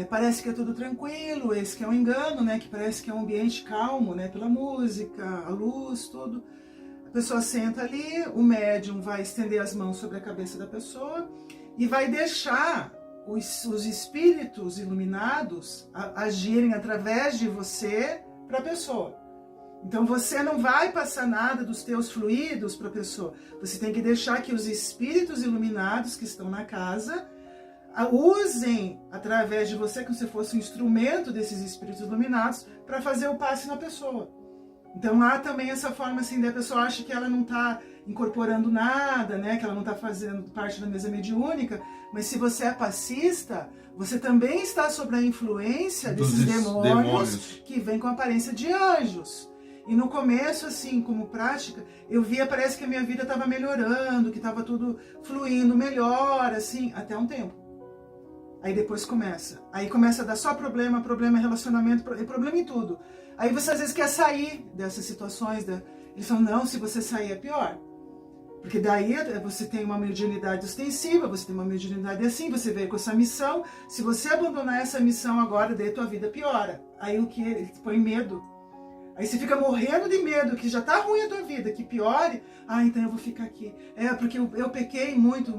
parece que é tudo tranquilo, esse que é um engano, né? Que parece que é um ambiente calmo, né? Pela música, a luz, tudo. A pessoa senta ali, o médium vai estender as mãos sobre a cabeça da pessoa e vai deixar os espíritos iluminados agirem através de você para a pessoa. Então você não vai passar nada dos teus fluidos para a pessoa. Você tem que deixar que os espíritos iluminados que estão na casa usem através de você, como se fosse um instrumento desses espíritos iluminados, para fazer o passe na pessoa. Então há também essa forma assim, da pessoa acha que ela não está incorporando nada, né? Que ela não está fazendo parte da mesa mediúnica, mas se você é passista, você também está sob a influência desses demônios que vêm com a aparência de anjos. E no começo, assim, como prática, eu via, parece que a minha vida estava melhorando, que estava tudo fluindo melhor, assim, até um tempo. Aí depois começa a dar só problema relacionamento, problema em tudo. Aí você às vezes quer sair dessas situações, eles falam, não, se você sair é pior. Porque daí você tem uma mediunidade ostensiva, você tem uma mediunidade assim, você veio com essa missão, se você abandonar essa missão agora, daí a tua vida piora. Aí o que? Ele põe medo. Aí você fica morrendo de medo, que já tá ruim a tua vida, que piore. Então eu vou ficar aqui. Porque eu pequei muito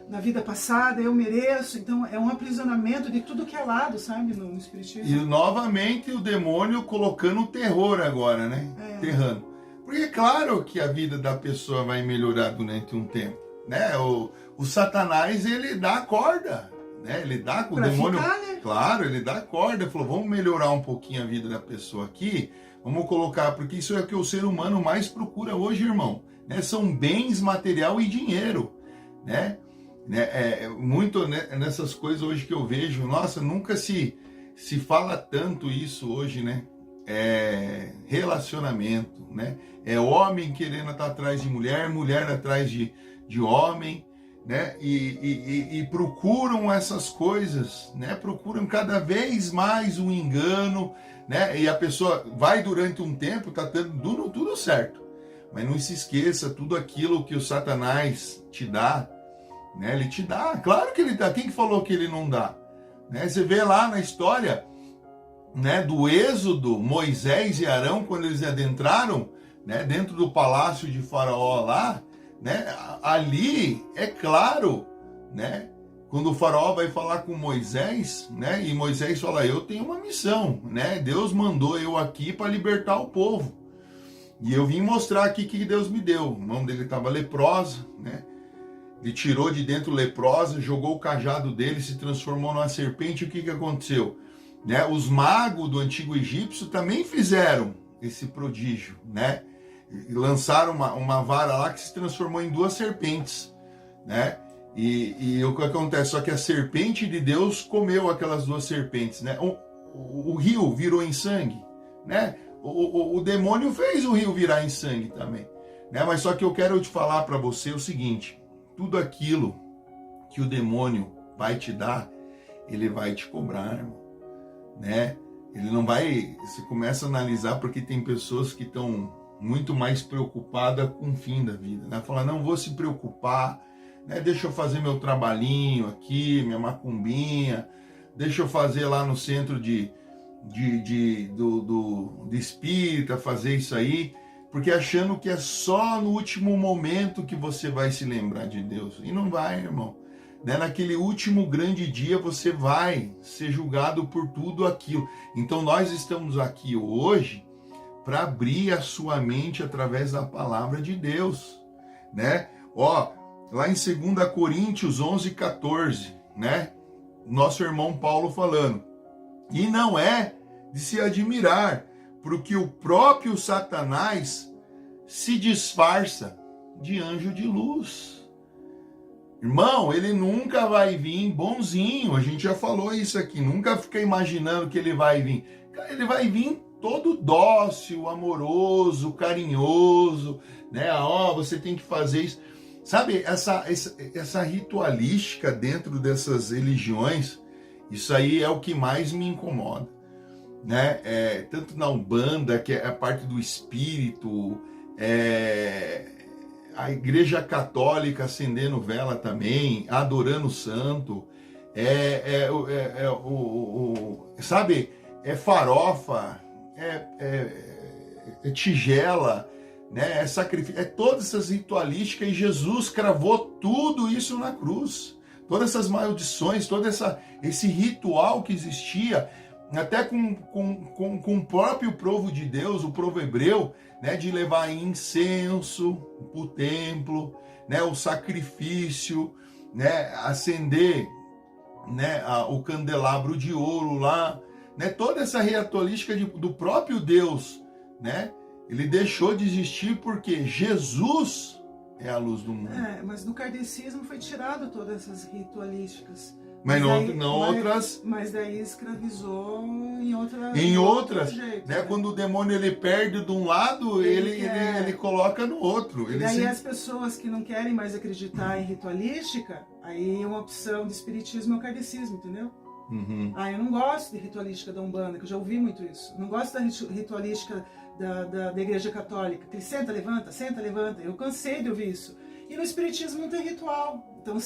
na vida passada, eu mereço. Então é um aprisionamento de tudo que é lado, sabe, no espiritismo. E novamente o demônio colocando o terror agora, né? Terrando. Porque é claro que a vida da pessoa vai melhorar durante um tempo, né? O Satanás, ele dá a corda, né? Ele dá o demônio... Ficar, né? Claro, ele dá a corda, falou, vamos melhorar um pouquinho a vida da pessoa aqui, vamos colocar, porque isso é o que o ser humano mais procura hoje, irmão, né? São bens, material e dinheiro, né? Muito, né, nessas coisas hoje que eu vejo, nossa, nunca se fala tanto isso hoje, né? Relacionamento, né? Homem querendo estar atrás de mulher, mulher atrás de homem, né? E procuram essas coisas, né? Procuram cada vez mais o engano, né? E a pessoa vai durante um tempo, tá dando tudo certo, mas não se esqueça, tudo aquilo que o Satanás te dá, né? Ele te dá, claro que ele dá. Quem que falou que ele não dá, né? Você vê lá na história, né, do Êxodo, Moisés e Arão, quando eles adentraram, né, dentro do palácio de Faraó lá, né, ali é claro, né, quando o Faraó vai falar com Moisés, né, e Moisés fala, eu tenho uma missão, né, Deus mandou eu aqui para libertar o povo, e eu vim mostrar aqui que Deus me deu. A mão dele estava leprosa, né, ele tirou de dentro leprosa, jogou o cajado dele, se transformou numa serpente. O que aconteceu? Né, os magos do antigo egípcio também fizeram esse prodígio, né? E lançaram uma vara lá que se transformou em 2 serpentes, né? E o que acontece? Só que a serpente de Deus comeu aquelas 2 serpentes, né? O rio virou em sangue, né? O demônio fez o rio virar em sangue também, né? Mas só que eu quero te falar para você o seguinte: tudo aquilo que o demônio vai te dar, ele vai te cobrar, irmão. Né? Ele não vai, você começa a analisar, porque tem pessoas que estão muito mais preocupada com o fim da vida, né? Fala, não vou se preocupar, né? Deixa eu fazer meu trabalhinho aqui, minha macumbinha, deixa eu fazer lá no centro de espírita, fazer isso aí, porque achando que é só no último momento que você vai se lembrar de Deus. E não vai, irmão. Né? Naquele último grande dia você vai ser julgado por tudo aquilo. Então nós estamos aqui hoje para abrir a sua mente através da palavra de Deus, né? Ó, lá em 2 Coríntios 11:14, né? Nosso irmão Paulo falando, e não é de se admirar, porque o próprio Satanás se disfarça de anjo de luz. Irmão, ele nunca vai vir bonzinho, a gente já falou isso aqui, nunca fica imaginando que ele vai vir. Ele vai vir todo dócil, amoroso, carinhoso, né? Ó, você tem que fazer isso. Sabe, essa ritualística dentro dessas religiões, isso aí é o que mais me incomoda, né? Tanto na Umbanda, que é a parte do espírito, a Igreja Católica acendendo vela também, adorando o santo, sabe, é farofa, é tigela, né? É sacrifício, é todas essas ritualísticas, e Jesus cravou tudo isso na cruz. Todas essas maldições, todo esse ritual que existia, até com o próprio povo de Deus, o povo hebreu, né, de levar incenso para o templo, né, o sacrifício, né, acender, né, o candelabro de ouro lá, né, toda essa ritualística do próprio Deus, né, ele deixou de existir porque Jesus é a luz do mundo. Mas no kardecismo foi tirado todas essas ritualísticas. Mas outras. Mas daí escravizou em outras, jeito, né? Quando o demônio ele perde de um lado, ele coloca no outro. E daí as pessoas que não querem mais acreditar em ritualística, aí uma opção de espiritismo é o kardecismo, entendeu? Uhum. Eu não gosto de ritualística da Umbanda, que eu já ouvi muito isso. Não gosto da ritualística da Igreja Católica, que senta, levanta. Eu cansei de ouvir isso. E no espiritismo não tem ritual. Então,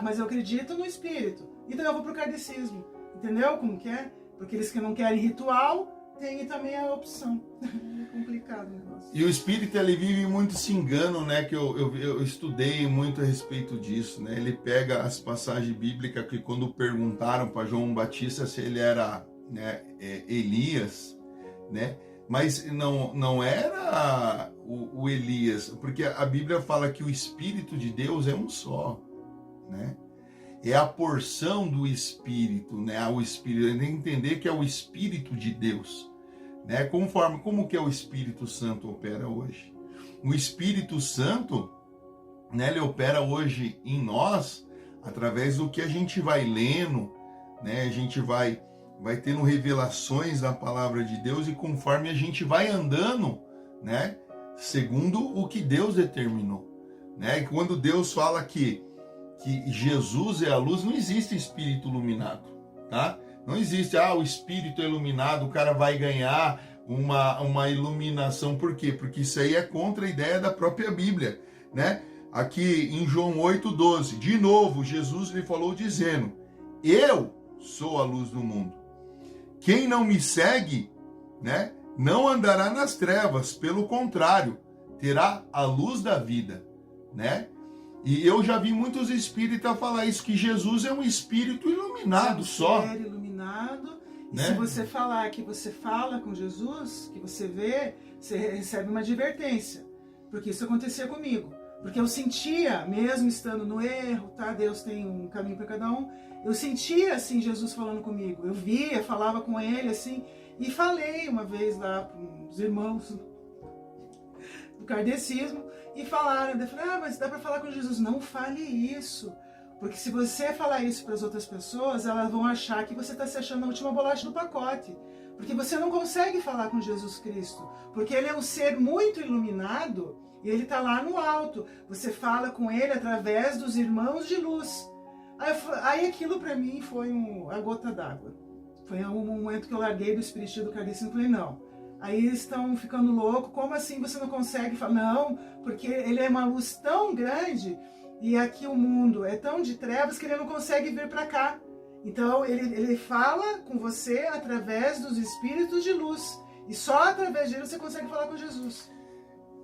mas eu acredito no espírito. Então eu vou pro kardecismo. Entendeu como que é? Porque eles que não querem ritual, tem também a opção. É complicado o negócio. E o espírito, ele vive muito se engano, né? Que eu estudei muito a respeito disso, né? Ele pega as passagens bíblicas que quando perguntaram para João Batista se ele era, né, Elias, né? Mas não era o Elias, porque a Bíblia fala que o Espírito de Deus é um só, né? É a porção do Espírito, né? O Espírito, ele tem que entender que é o Espírito de Deus, né? Como que é o Espírito Santo opera hoje? O Espírito Santo, né, ele opera hoje em nós através do que a gente vai lendo, né? A gente vai tendo revelações da palavra de Deus, e conforme a gente vai andando, né, segundo o que Deus determinou, né? E quando Deus fala que Jesus é a luz, não existe espírito iluminado, tá? Não existe, o espírito é iluminado, o cara vai ganhar uma iluminação. Por quê? Porque isso aí é contra a ideia da própria Bíblia, né? Aqui em João 8:12, de novo, Jesus lhe falou dizendo, eu sou a luz do mundo. Quem não me segue, né, não andará nas trevas, pelo contrário, terá a luz da vida, né? E eu já vi muitos espíritas falar isso, que Jesus é um espírito iluminado só. É iluminado, e né? Se você falar que você fala com Jesus, que você vê, você recebe uma advertência, porque isso acontecia comigo. Porque eu sentia, mesmo estando no erro, tá? Deus tem um caminho para cada um. Eu sentia, assim, Jesus falando comigo. Eu via, falava com ele, assim. E falei uma vez lá para os irmãos do kardecismo. E falaram, eu falei, mas dá para falar com Jesus. Não fale isso. Porque se você falar isso para as outras pessoas, elas vão achar que você está se achando a última bolacha do pacote. Porque você não consegue falar com Jesus Cristo. Porque ele é um ser muito iluminado. E ele está lá no alto. Você fala com ele através dos irmãos de luz. Aí aquilo para mim foi a gota d'água. Foi um momento que eu larguei do espiritismo do kardecismo e falei, não. Aí eles estão ficando loucos, como assim você não consegue? Fala, não, porque ele é uma luz tão grande e aqui o mundo é tão de trevas que ele não consegue vir para cá. Então ele fala com você através dos espíritos de luz. E só através dele você consegue falar com Jesus.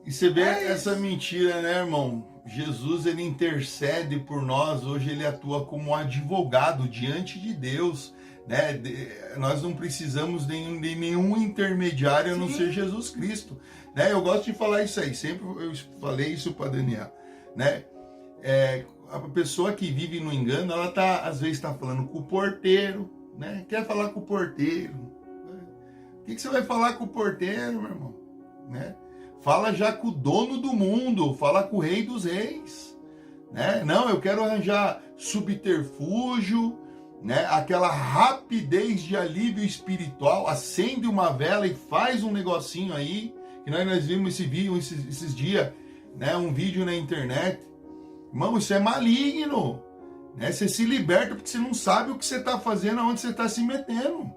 E você vê essa mentira, né, irmão? Jesus, ele intercede por nós, hoje ele atua como advogado diante de Deus, né? Nós não precisamos de nenhum intermediário a não ser Jesus Cristo, né? Eu gosto de falar isso aí, sempre eu falei isso para Daniel, né? A pessoa que vive no engano, ela às vezes está falando com o porteiro, né? Quer falar com o porteiro, né? O que você vai falar com o porteiro, meu irmão, né? Fala já com o dono do mundo, fala com o rei dos reis, né? Não, eu quero arranjar subterfúgio, né? Aquela rapidez de alívio espiritual, acende uma vela e faz um negocinho aí, que nós vimos esse vídeo esses dias, né? Um vídeo na internet. Irmão, isso é maligno, né? Você se liberta porque você não sabe o que você está fazendo, aonde você está se metendo,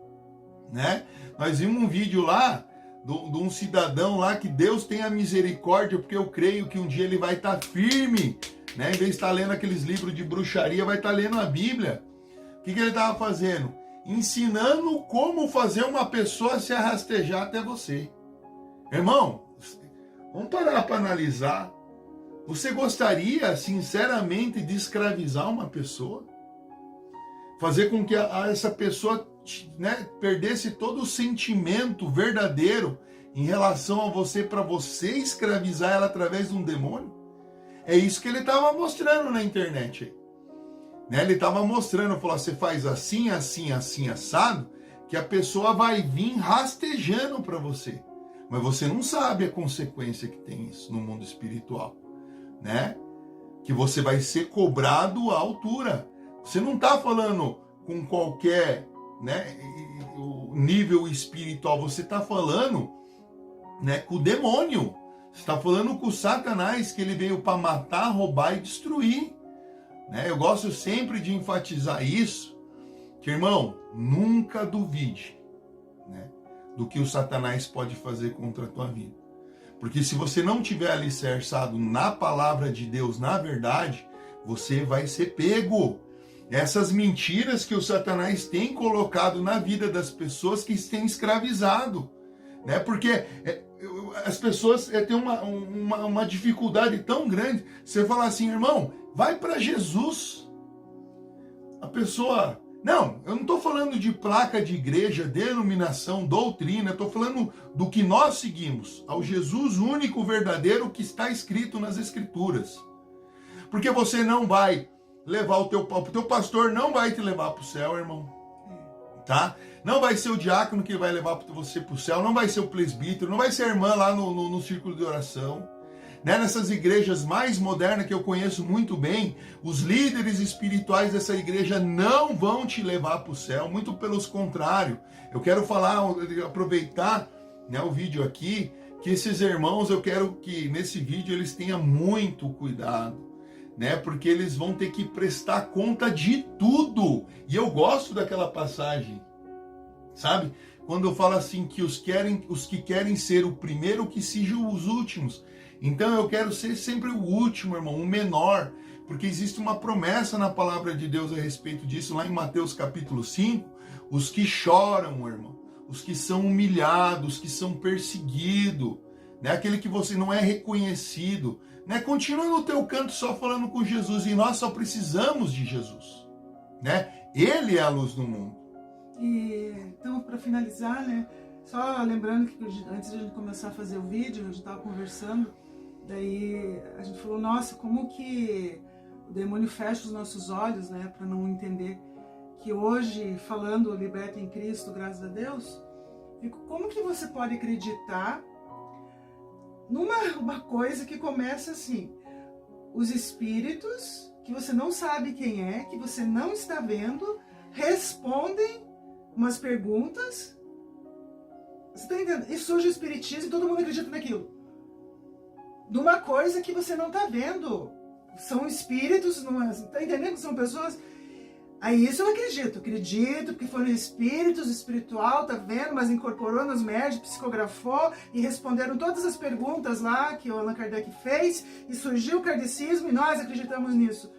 né? Nós vimos um vídeo lá de um cidadão lá que Deus tenha misericórdia, porque eu creio que um dia ele vai estar firme, né? Em vez de estar lendo aqueles livros de bruxaria, vai estar lendo a Bíblia. O que ele estava fazendo? Ensinando como fazer uma pessoa se arrastejar até você. Irmão, vamos parar para analisar. Você gostaria, sinceramente, de escravizar uma pessoa? Fazer com que essa pessoa, né, perdesse todo o sentimento verdadeiro em relação a você, para você escravizar ela através de um demônio? É isso que ele estava mostrando na internet. Né? Ele estava mostrando, falou, você faz assim, assim, assim, assado, que a pessoa vai vir rastejando para você. Mas você não sabe a consequência que tem isso no mundo espiritual, né? Que você vai ser cobrado à altura. Você não está falando com qualquer, né, nível espiritual, você está falando, né, com o demônio. Você está falando com o Satanás, que ele veio para matar, roubar e destruir. Né? Eu gosto sempre de enfatizar isso, que, irmão, nunca duvide, né, do que o Satanás pode fazer contra a tua vida. Porque se você não tiver alicerçado na palavra de Deus, na verdade, você vai ser pego. Essas mentiras que o Satanás tem colocado na vida das pessoas que têm escravizado, né? Porque as pessoas têm uma dificuldade tão grande. Você fala assim, irmão, vai para Jesus. A pessoa... Não, eu não estou falando de placa de igreja, denominação, doutrina. Estou falando do que nós seguimos, ao Jesus único, verdadeiro, que está escrito nas Escrituras. Porque você não vai levar o teu pastor não vai te levar para o céu, irmão. Tá? Não vai ser o diácono que vai levar você para o céu, não vai ser o presbítero, não vai ser a irmã lá no círculo de oração. Né? Nessas igrejas mais modernas que eu conheço muito bem, os líderes espirituais dessa igreja não vão te levar para o céu, muito pelo contrário. Eu quero aproveitar, né, o vídeo aqui, que esses irmãos, eu quero que nesse vídeo eles tenham muito cuidado, né? Porque eles vão ter que prestar conta de tudo. E eu gosto daquela passagem, sabe? Quando eu falo assim que os que querem ser o primeiro, que sejam os últimos. Então eu quero ser sempre o último, irmão, o menor, porque existe uma promessa na palavra de Deus a respeito disso, lá em Mateus capítulo 5, os que choram, irmão, os que são humilhados, que são perseguidos, né? Aquele que você não é reconhecido, né? Continua no teu canto só falando com Jesus, e nós só precisamos de Jesus, né? Ele é a luz do mundo. E então, para finalizar, né? Só lembrando que antes de a gente começar a fazer o vídeo, a gente estava conversando, daí a gente falou, nossa, como que o demônio fecha os nossos olhos, né, para não entender que hoje, falando liberta em Cristo, graças a Deus, como que você pode acreditar numa coisa que começa assim, os espíritos, que você não sabe quem é, que você não está vendo, respondem umas perguntas. Você tá entendendo? E surge o espiritismo e todo mundo acredita naquilo. De uma coisa que você não tá vendo. São espíritos, não é? Tá entendendo que são pessoas? Aí isso eu não acredito. Acredito que foram espíritos, espiritual, tá vendo? Mas incorporou nos médios, psicografou e responderam todas as perguntas lá que o Allan Kardec fez e surgiu o kardecismo e nós acreditamos nisso.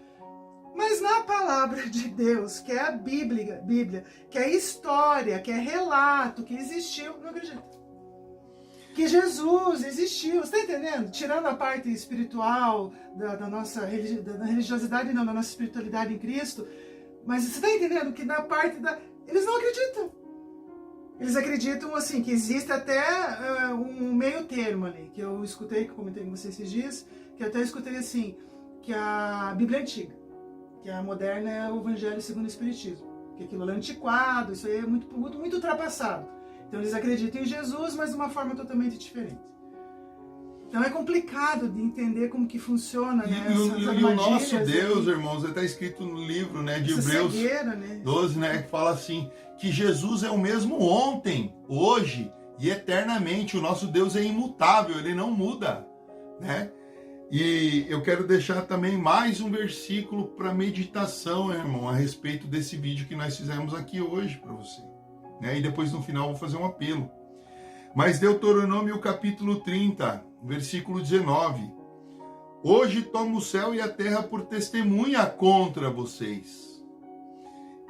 Mas na palavra de Deus, que é a Bíblia, que é história, que é relato, que existiu, não acredito. Que Jesus existiu, você está entendendo? Tirando a parte espiritual da nossa da religiosidade, não, da nossa espiritualidade em Cristo, mas você está entendendo que na parte da... Eles não acreditam. Eles acreditam, assim, que existe até um meio termo ali, que eu escutei, que eu comentei com vocês esses dias, que eu até escutei assim, que a Bíblia é antiga, que a moderna é o Evangelho segundo o Espiritismo, que aquilo é antiquado, isso aí é muito ultrapassado. Então eles acreditam em Jesus, mas de uma forma totalmente diferente. Então é complicado de entender como que funciona, né? E o nosso Deus, irmãos, está escrito no livro, né, de Hebreus 12, né, que fala assim, que Jesus é o mesmo ontem, hoje e eternamente. O nosso Deus é imutável, ele não muda, né? E eu quero deixar também mais um versículo para meditação, irmão, a respeito desse vídeo que nós fizemos aqui hoje para você, né? E depois no final eu vou fazer um apelo. Mas Deuteronômio capítulo 30, versículo 19. Hoje tomo o céu e a terra por testemunha contra vocês,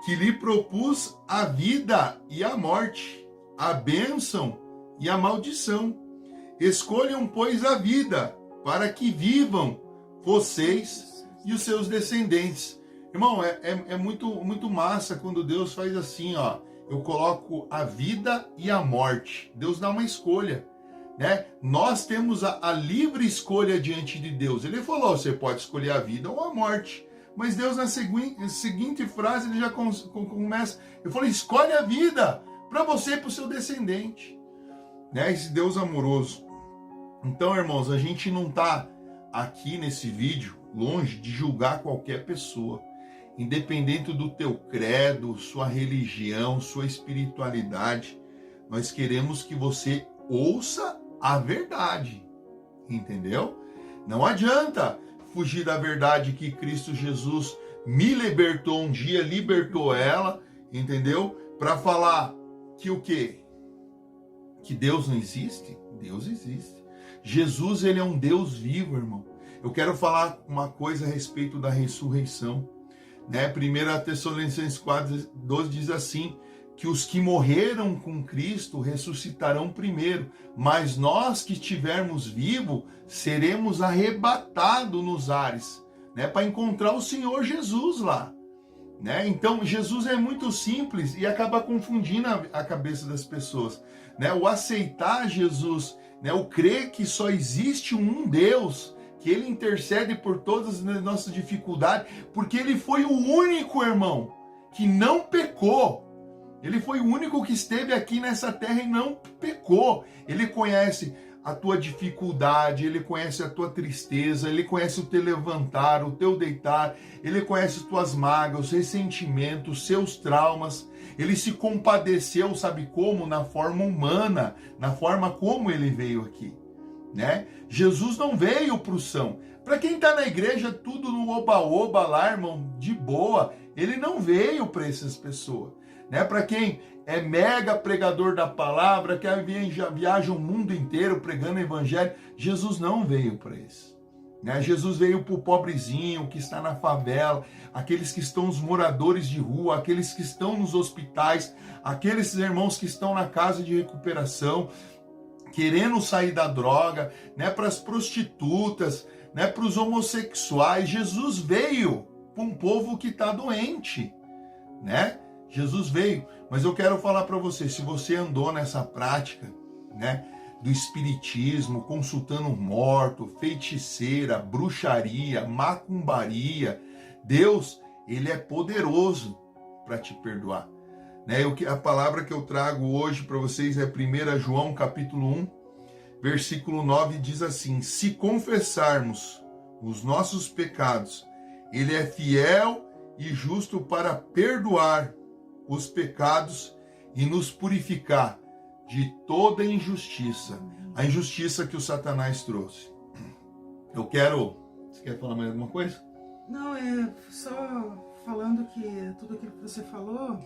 que lhe propus a vida e a morte, a bênção e a maldição. Escolham, pois, a vida, para que vivam vocês e os seus descendentes. Irmão, é muito massa quando Deus faz assim, ó. Eu coloco a vida e a morte. Deus dá uma escolha, né? Nós temos a livre escolha diante de Deus. Ele falou, você pode escolher a vida ou a morte. Mas Deus, na seguinte frase, ele já começa. Eu falei, escolhe a vida para você e para o seu descendente, né? Esse Deus amoroso. Então, irmãos, a gente não está aqui nesse vídeo longe de julgar qualquer pessoa. Independente do teu credo, sua religião, sua espiritualidade, nós queremos que você ouça a verdade, entendeu? Não adianta fugir da verdade que Cristo Jesus me libertou um dia, libertou ela, entendeu? Para falar que o quê? Que Deus não existe? Deus existe. Jesus, ele é um Deus vivo, irmão. Eu quero falar uma coisa a respeito da ressurreição. 1 Tessalonicenses 4:12 diz assim, que os que morreram com Cristo ressuscitarão primeiro, mas nós que estivermos vivos seremos arrebatados nos ares, né, para encontrar o Senhor Jesus lá, né? Então Jesus é muito simples e acaba confundindo a cabeça das pessoas, né? O aceitar Jesus, né, o crer que só existe um Deus, que ele intercede por todas as nossas dificuldades, porque ele foi o único, irmão, que não pecou. Ele foi o único que esteve aqui nessa terra e não pecou. Ele conhece a tua dificuldade, ele conhece a tua tristeza, ele conhece o teu levantar, o teu deitar, ele conhece as tuas mágoas, os ressentimentos, os seus traumas. Ele se compadeceu, sabe como? Na forma humana, na forma como ele veio aqui, né? Jesus não veio para o são. Para quem está na igreja, tudo no oba-oba lá, irmão, de boa, ele não veio para essas pessoas, né? Para quem é mega pregador da palavra, que viaja o mundo inteiro pregando o evangelho, Jesus não veio para isso, né? Jesus veio para o pobrezinho que está na favela, aqueles que estão os moradores de rua, aqueles que estão nos hospitais, aqueles irmãos que estão na casa de recuperação, querendo sair da droga, né, para as prostitutas, né, para os homossexuais. Jesus veio para um povo que está doente, né? Jesus veio. Mas eu quero falar para você, se você andou nessa prática, né, do espiritismo, consultando morto, feiticeira, bruxaria, macumbaria, Deus, ele é poderoso para te perdoar. A palavra que eu trago hoje para vocês é 1 João capítulo 1, versículo 9, diz assim, se confessarmos os nossos pecados, ele é fiel e justo para perdoar os pecados e nos purificar de toda injustiça, a injustiça que o Satanás trouxe. Você quer falar mais alguma coisa? Não, é só falando que tudo aquilo que você falou,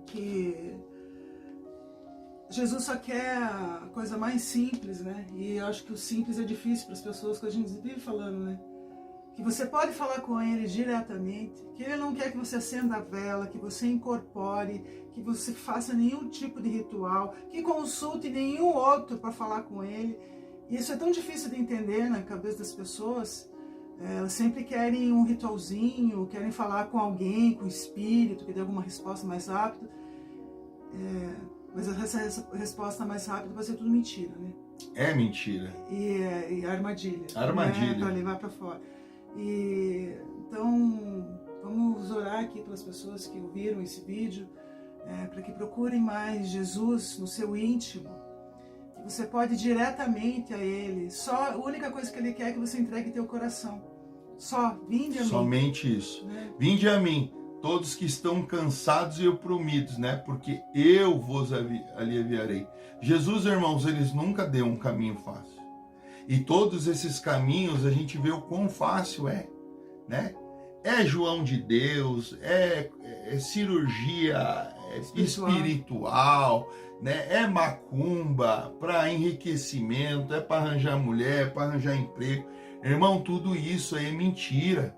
que Jesus só quer a coisa mais simples, né? E eu acho que o simples é difícil para as pessoas, que a gente vive falando, né? Que você pode falar com ele diretamente, que ele não quer que você acenda a vela, que você incorpore, que você faça nenhum tipo de ritual, que consulte nenhum outro para falar com ele. E isso é tão difícil de entender na cabeça das pessoas. Elas sempre querem um ritualzinho, querem falar com alguém, com o espírito, que dê alguma resposta mais rápida. Mas essa resposta mais rápida vai ser tudo mentira, né? É mentira. E armadilha. Armadilha. Né? Para levar para fora. Então, vamos orar aqui pelas pessoas que ouviram esse vídeo, para que procurem mais Jesus no seu íntimo. Que você pode ir diretamente a Ele. Só a única coisa que Ele quer é que você entregue teu coração. Só, vinde a mim. Somente isso. Né? Vinde a mim, todos que estão cansados e oprimidos, né? Porque eu vos aliviarei. Jesus, irmãos, eles nunca deu um caminho fácil. E todos esses caminhos a gente vê o quão fácil é, né? É João de Deus, é cirurgia espiritual, né? É macumba para enriquecimento, é para arranjar mulher, para arranjar emprego. Irmão, tudo isso aí é mentira,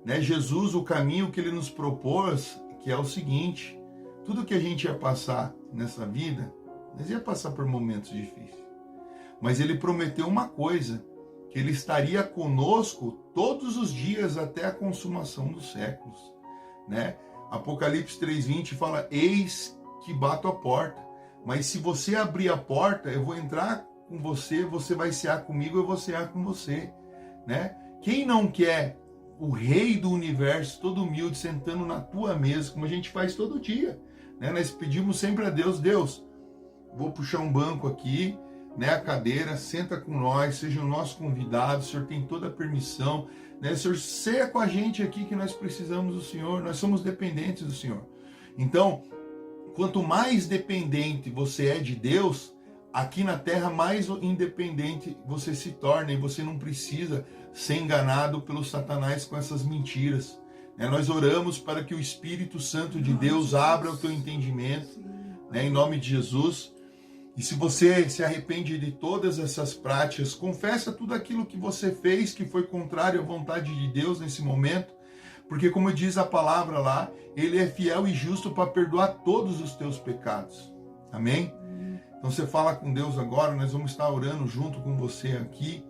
né? Jesus, o caminho que ele nos propôs, que é o seguinte: tudo que a gente ia passar nessa vida, nós ia passar por momentos difíceis. Mas ele prometeu uma coisa, que ele estaria conosco todos os dias até a consumação dos séculos, né? Apocalipse 3:20 fala: eis que bato a porta, mas se você abrir a porta, eu vou entrar com você, você vai cear comigo, eu vou cear com você, né? Quem não quer o rei do universo, todo humilde, sentando na tua mesa, como a gente faz todo dia, né? Nós pedimos sempre a Deus: Deus, vou puxar um banco aqui, né, a cadeira, senta com nós, seja o nosso convidado, o Senhor tem toda a permissão, né? O Senhor ceia com a gente aqui, que nós precisamos do Senhor, nós somos dependentes do Senhor. Então, quanto mais dependente você é de Deus, aqui na terra mais independente você se torna, e você não precisa ser enganado pelo Satanás com essas mentiras, né? Nós oramos para que o Espírito Santo de Deus abra o teu entendimento, né, em nome de Jesus. E se você se arrepende de todas essas práticas, confessa tudo aquilo que você fez que foi contrário à vontade de Deus nesse momento, porque como diz a palavra lá, Ele é fiel e justo para perdoar todos os teus pecados. Amém? Então você fala com Deus agora, nós vamos estar orando junto com você aqui,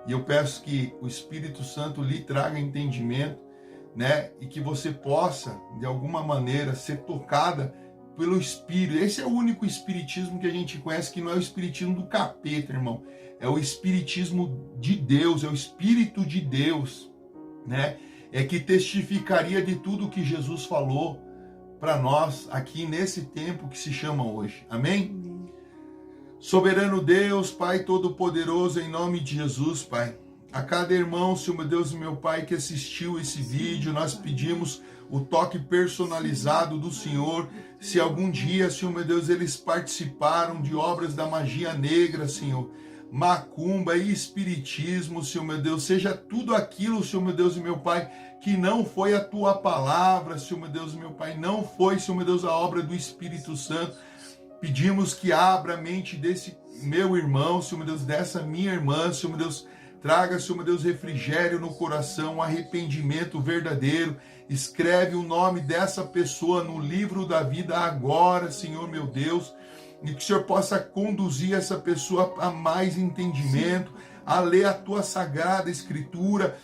e eu peço que o Espírito Santo lhe traga entendimento, né? E que você possa, de alguma maneira, ser tocada pelo Espírito. Esse é o único espiritismo que a gente conhece, que não é o espiritismo do capeta, irmão. É o espiritismo de Deus, é o Espírito de Deus, né? É que testificaria de tudo que Jesus falou para nós aqui nesse tempo que se chama hoje. Amém? Soberano Deus, Pai Todo-Poderoso, em nome de Jesus, Pai. A cada irmão, Senhor meu Deus e meu Pai, que assistiu esse vídeo, nós pedimos o toque personalizado do Senhor. Se algum dia, Senhor meu Deus, eles participaram de obras da magia negra, Senhor, macumba e espiritismo, Senhor meu Deus, seja tudo aquilo, Senhor meu Deus e meu Pai, que não foi a tua palavra, Senhor meu Deus e meu Pai, não foi, Senhor meu Deus, a obra do Espírito Santo. Pedimos que abra a mente desse meu irmão, Senhor meu Deus, dessa minha irmã, Senhor meu Deus, traga, Senhor meu Deus, refrigério no coração, um arrependimento verdadeiro. Escreve o nome dessa pessoa no livro da vida agora, Senhor meu Deus, e que o Senhor possa conduzir essa pessoa a mais entendimento, a ler a tua sagrada escritura,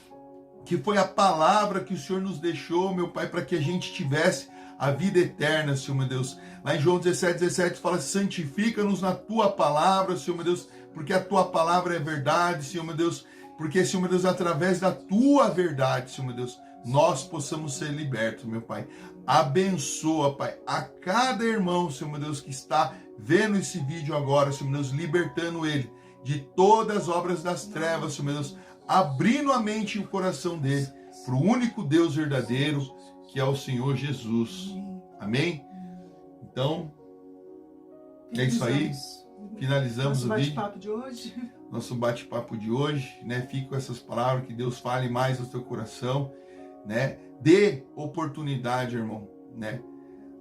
que foi a palavra que o Senhor nos deixou, meu Pai, para que a gente tivesse a vida eterna, Senhor meu Deus. Lá em João 17:17 fala: santifica-nos na tua palavra, Senhor meu Deus, porque a tua palavra é verdade, Senhor meu Deus, porque, Senhor meu Deus, através da tua verdade, Senhor meu Deus, nós possamos ser libertos, meu Pai. Abençoa, Pai, a cada irmão, Senhor meu Deus, que está vendo esse vídeo agora, Senhor meu Deus, libertando ele de todas as obras das trevas, Senhor meu Deus, abrindo a mente e o coração dele para o único Deus verdadeiro, que é o Senhor Jesus. Amém? Então, é isso aí. Finalizamos o vídeo. Nosso bate-papo de hoje, né? Fique com essas palavras, que Deus fale mais ao teu coração. né? Dê oportunidade, irmão, né?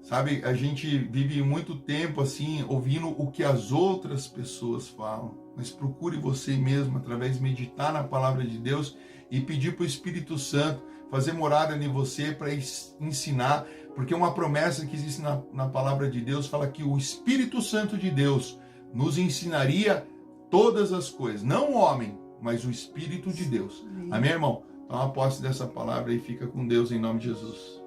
Sabe, a gente vive muito tempo assim, ouvindo o que as outras pessoas falam, mas procure você mesmo, através de meditar na palavra de Deus e pedir para o Espírito Santo fazer morada em você para ensinar, porque uma promessa que existe na palavra de Deus fala que o Espírito Santo de Deus nos ensinaria todas as coisas, não o homem, mas o Espírito de Deus. Amém, irmão? Toma posse dessa palavra e fica com Deus em nome de Jesus.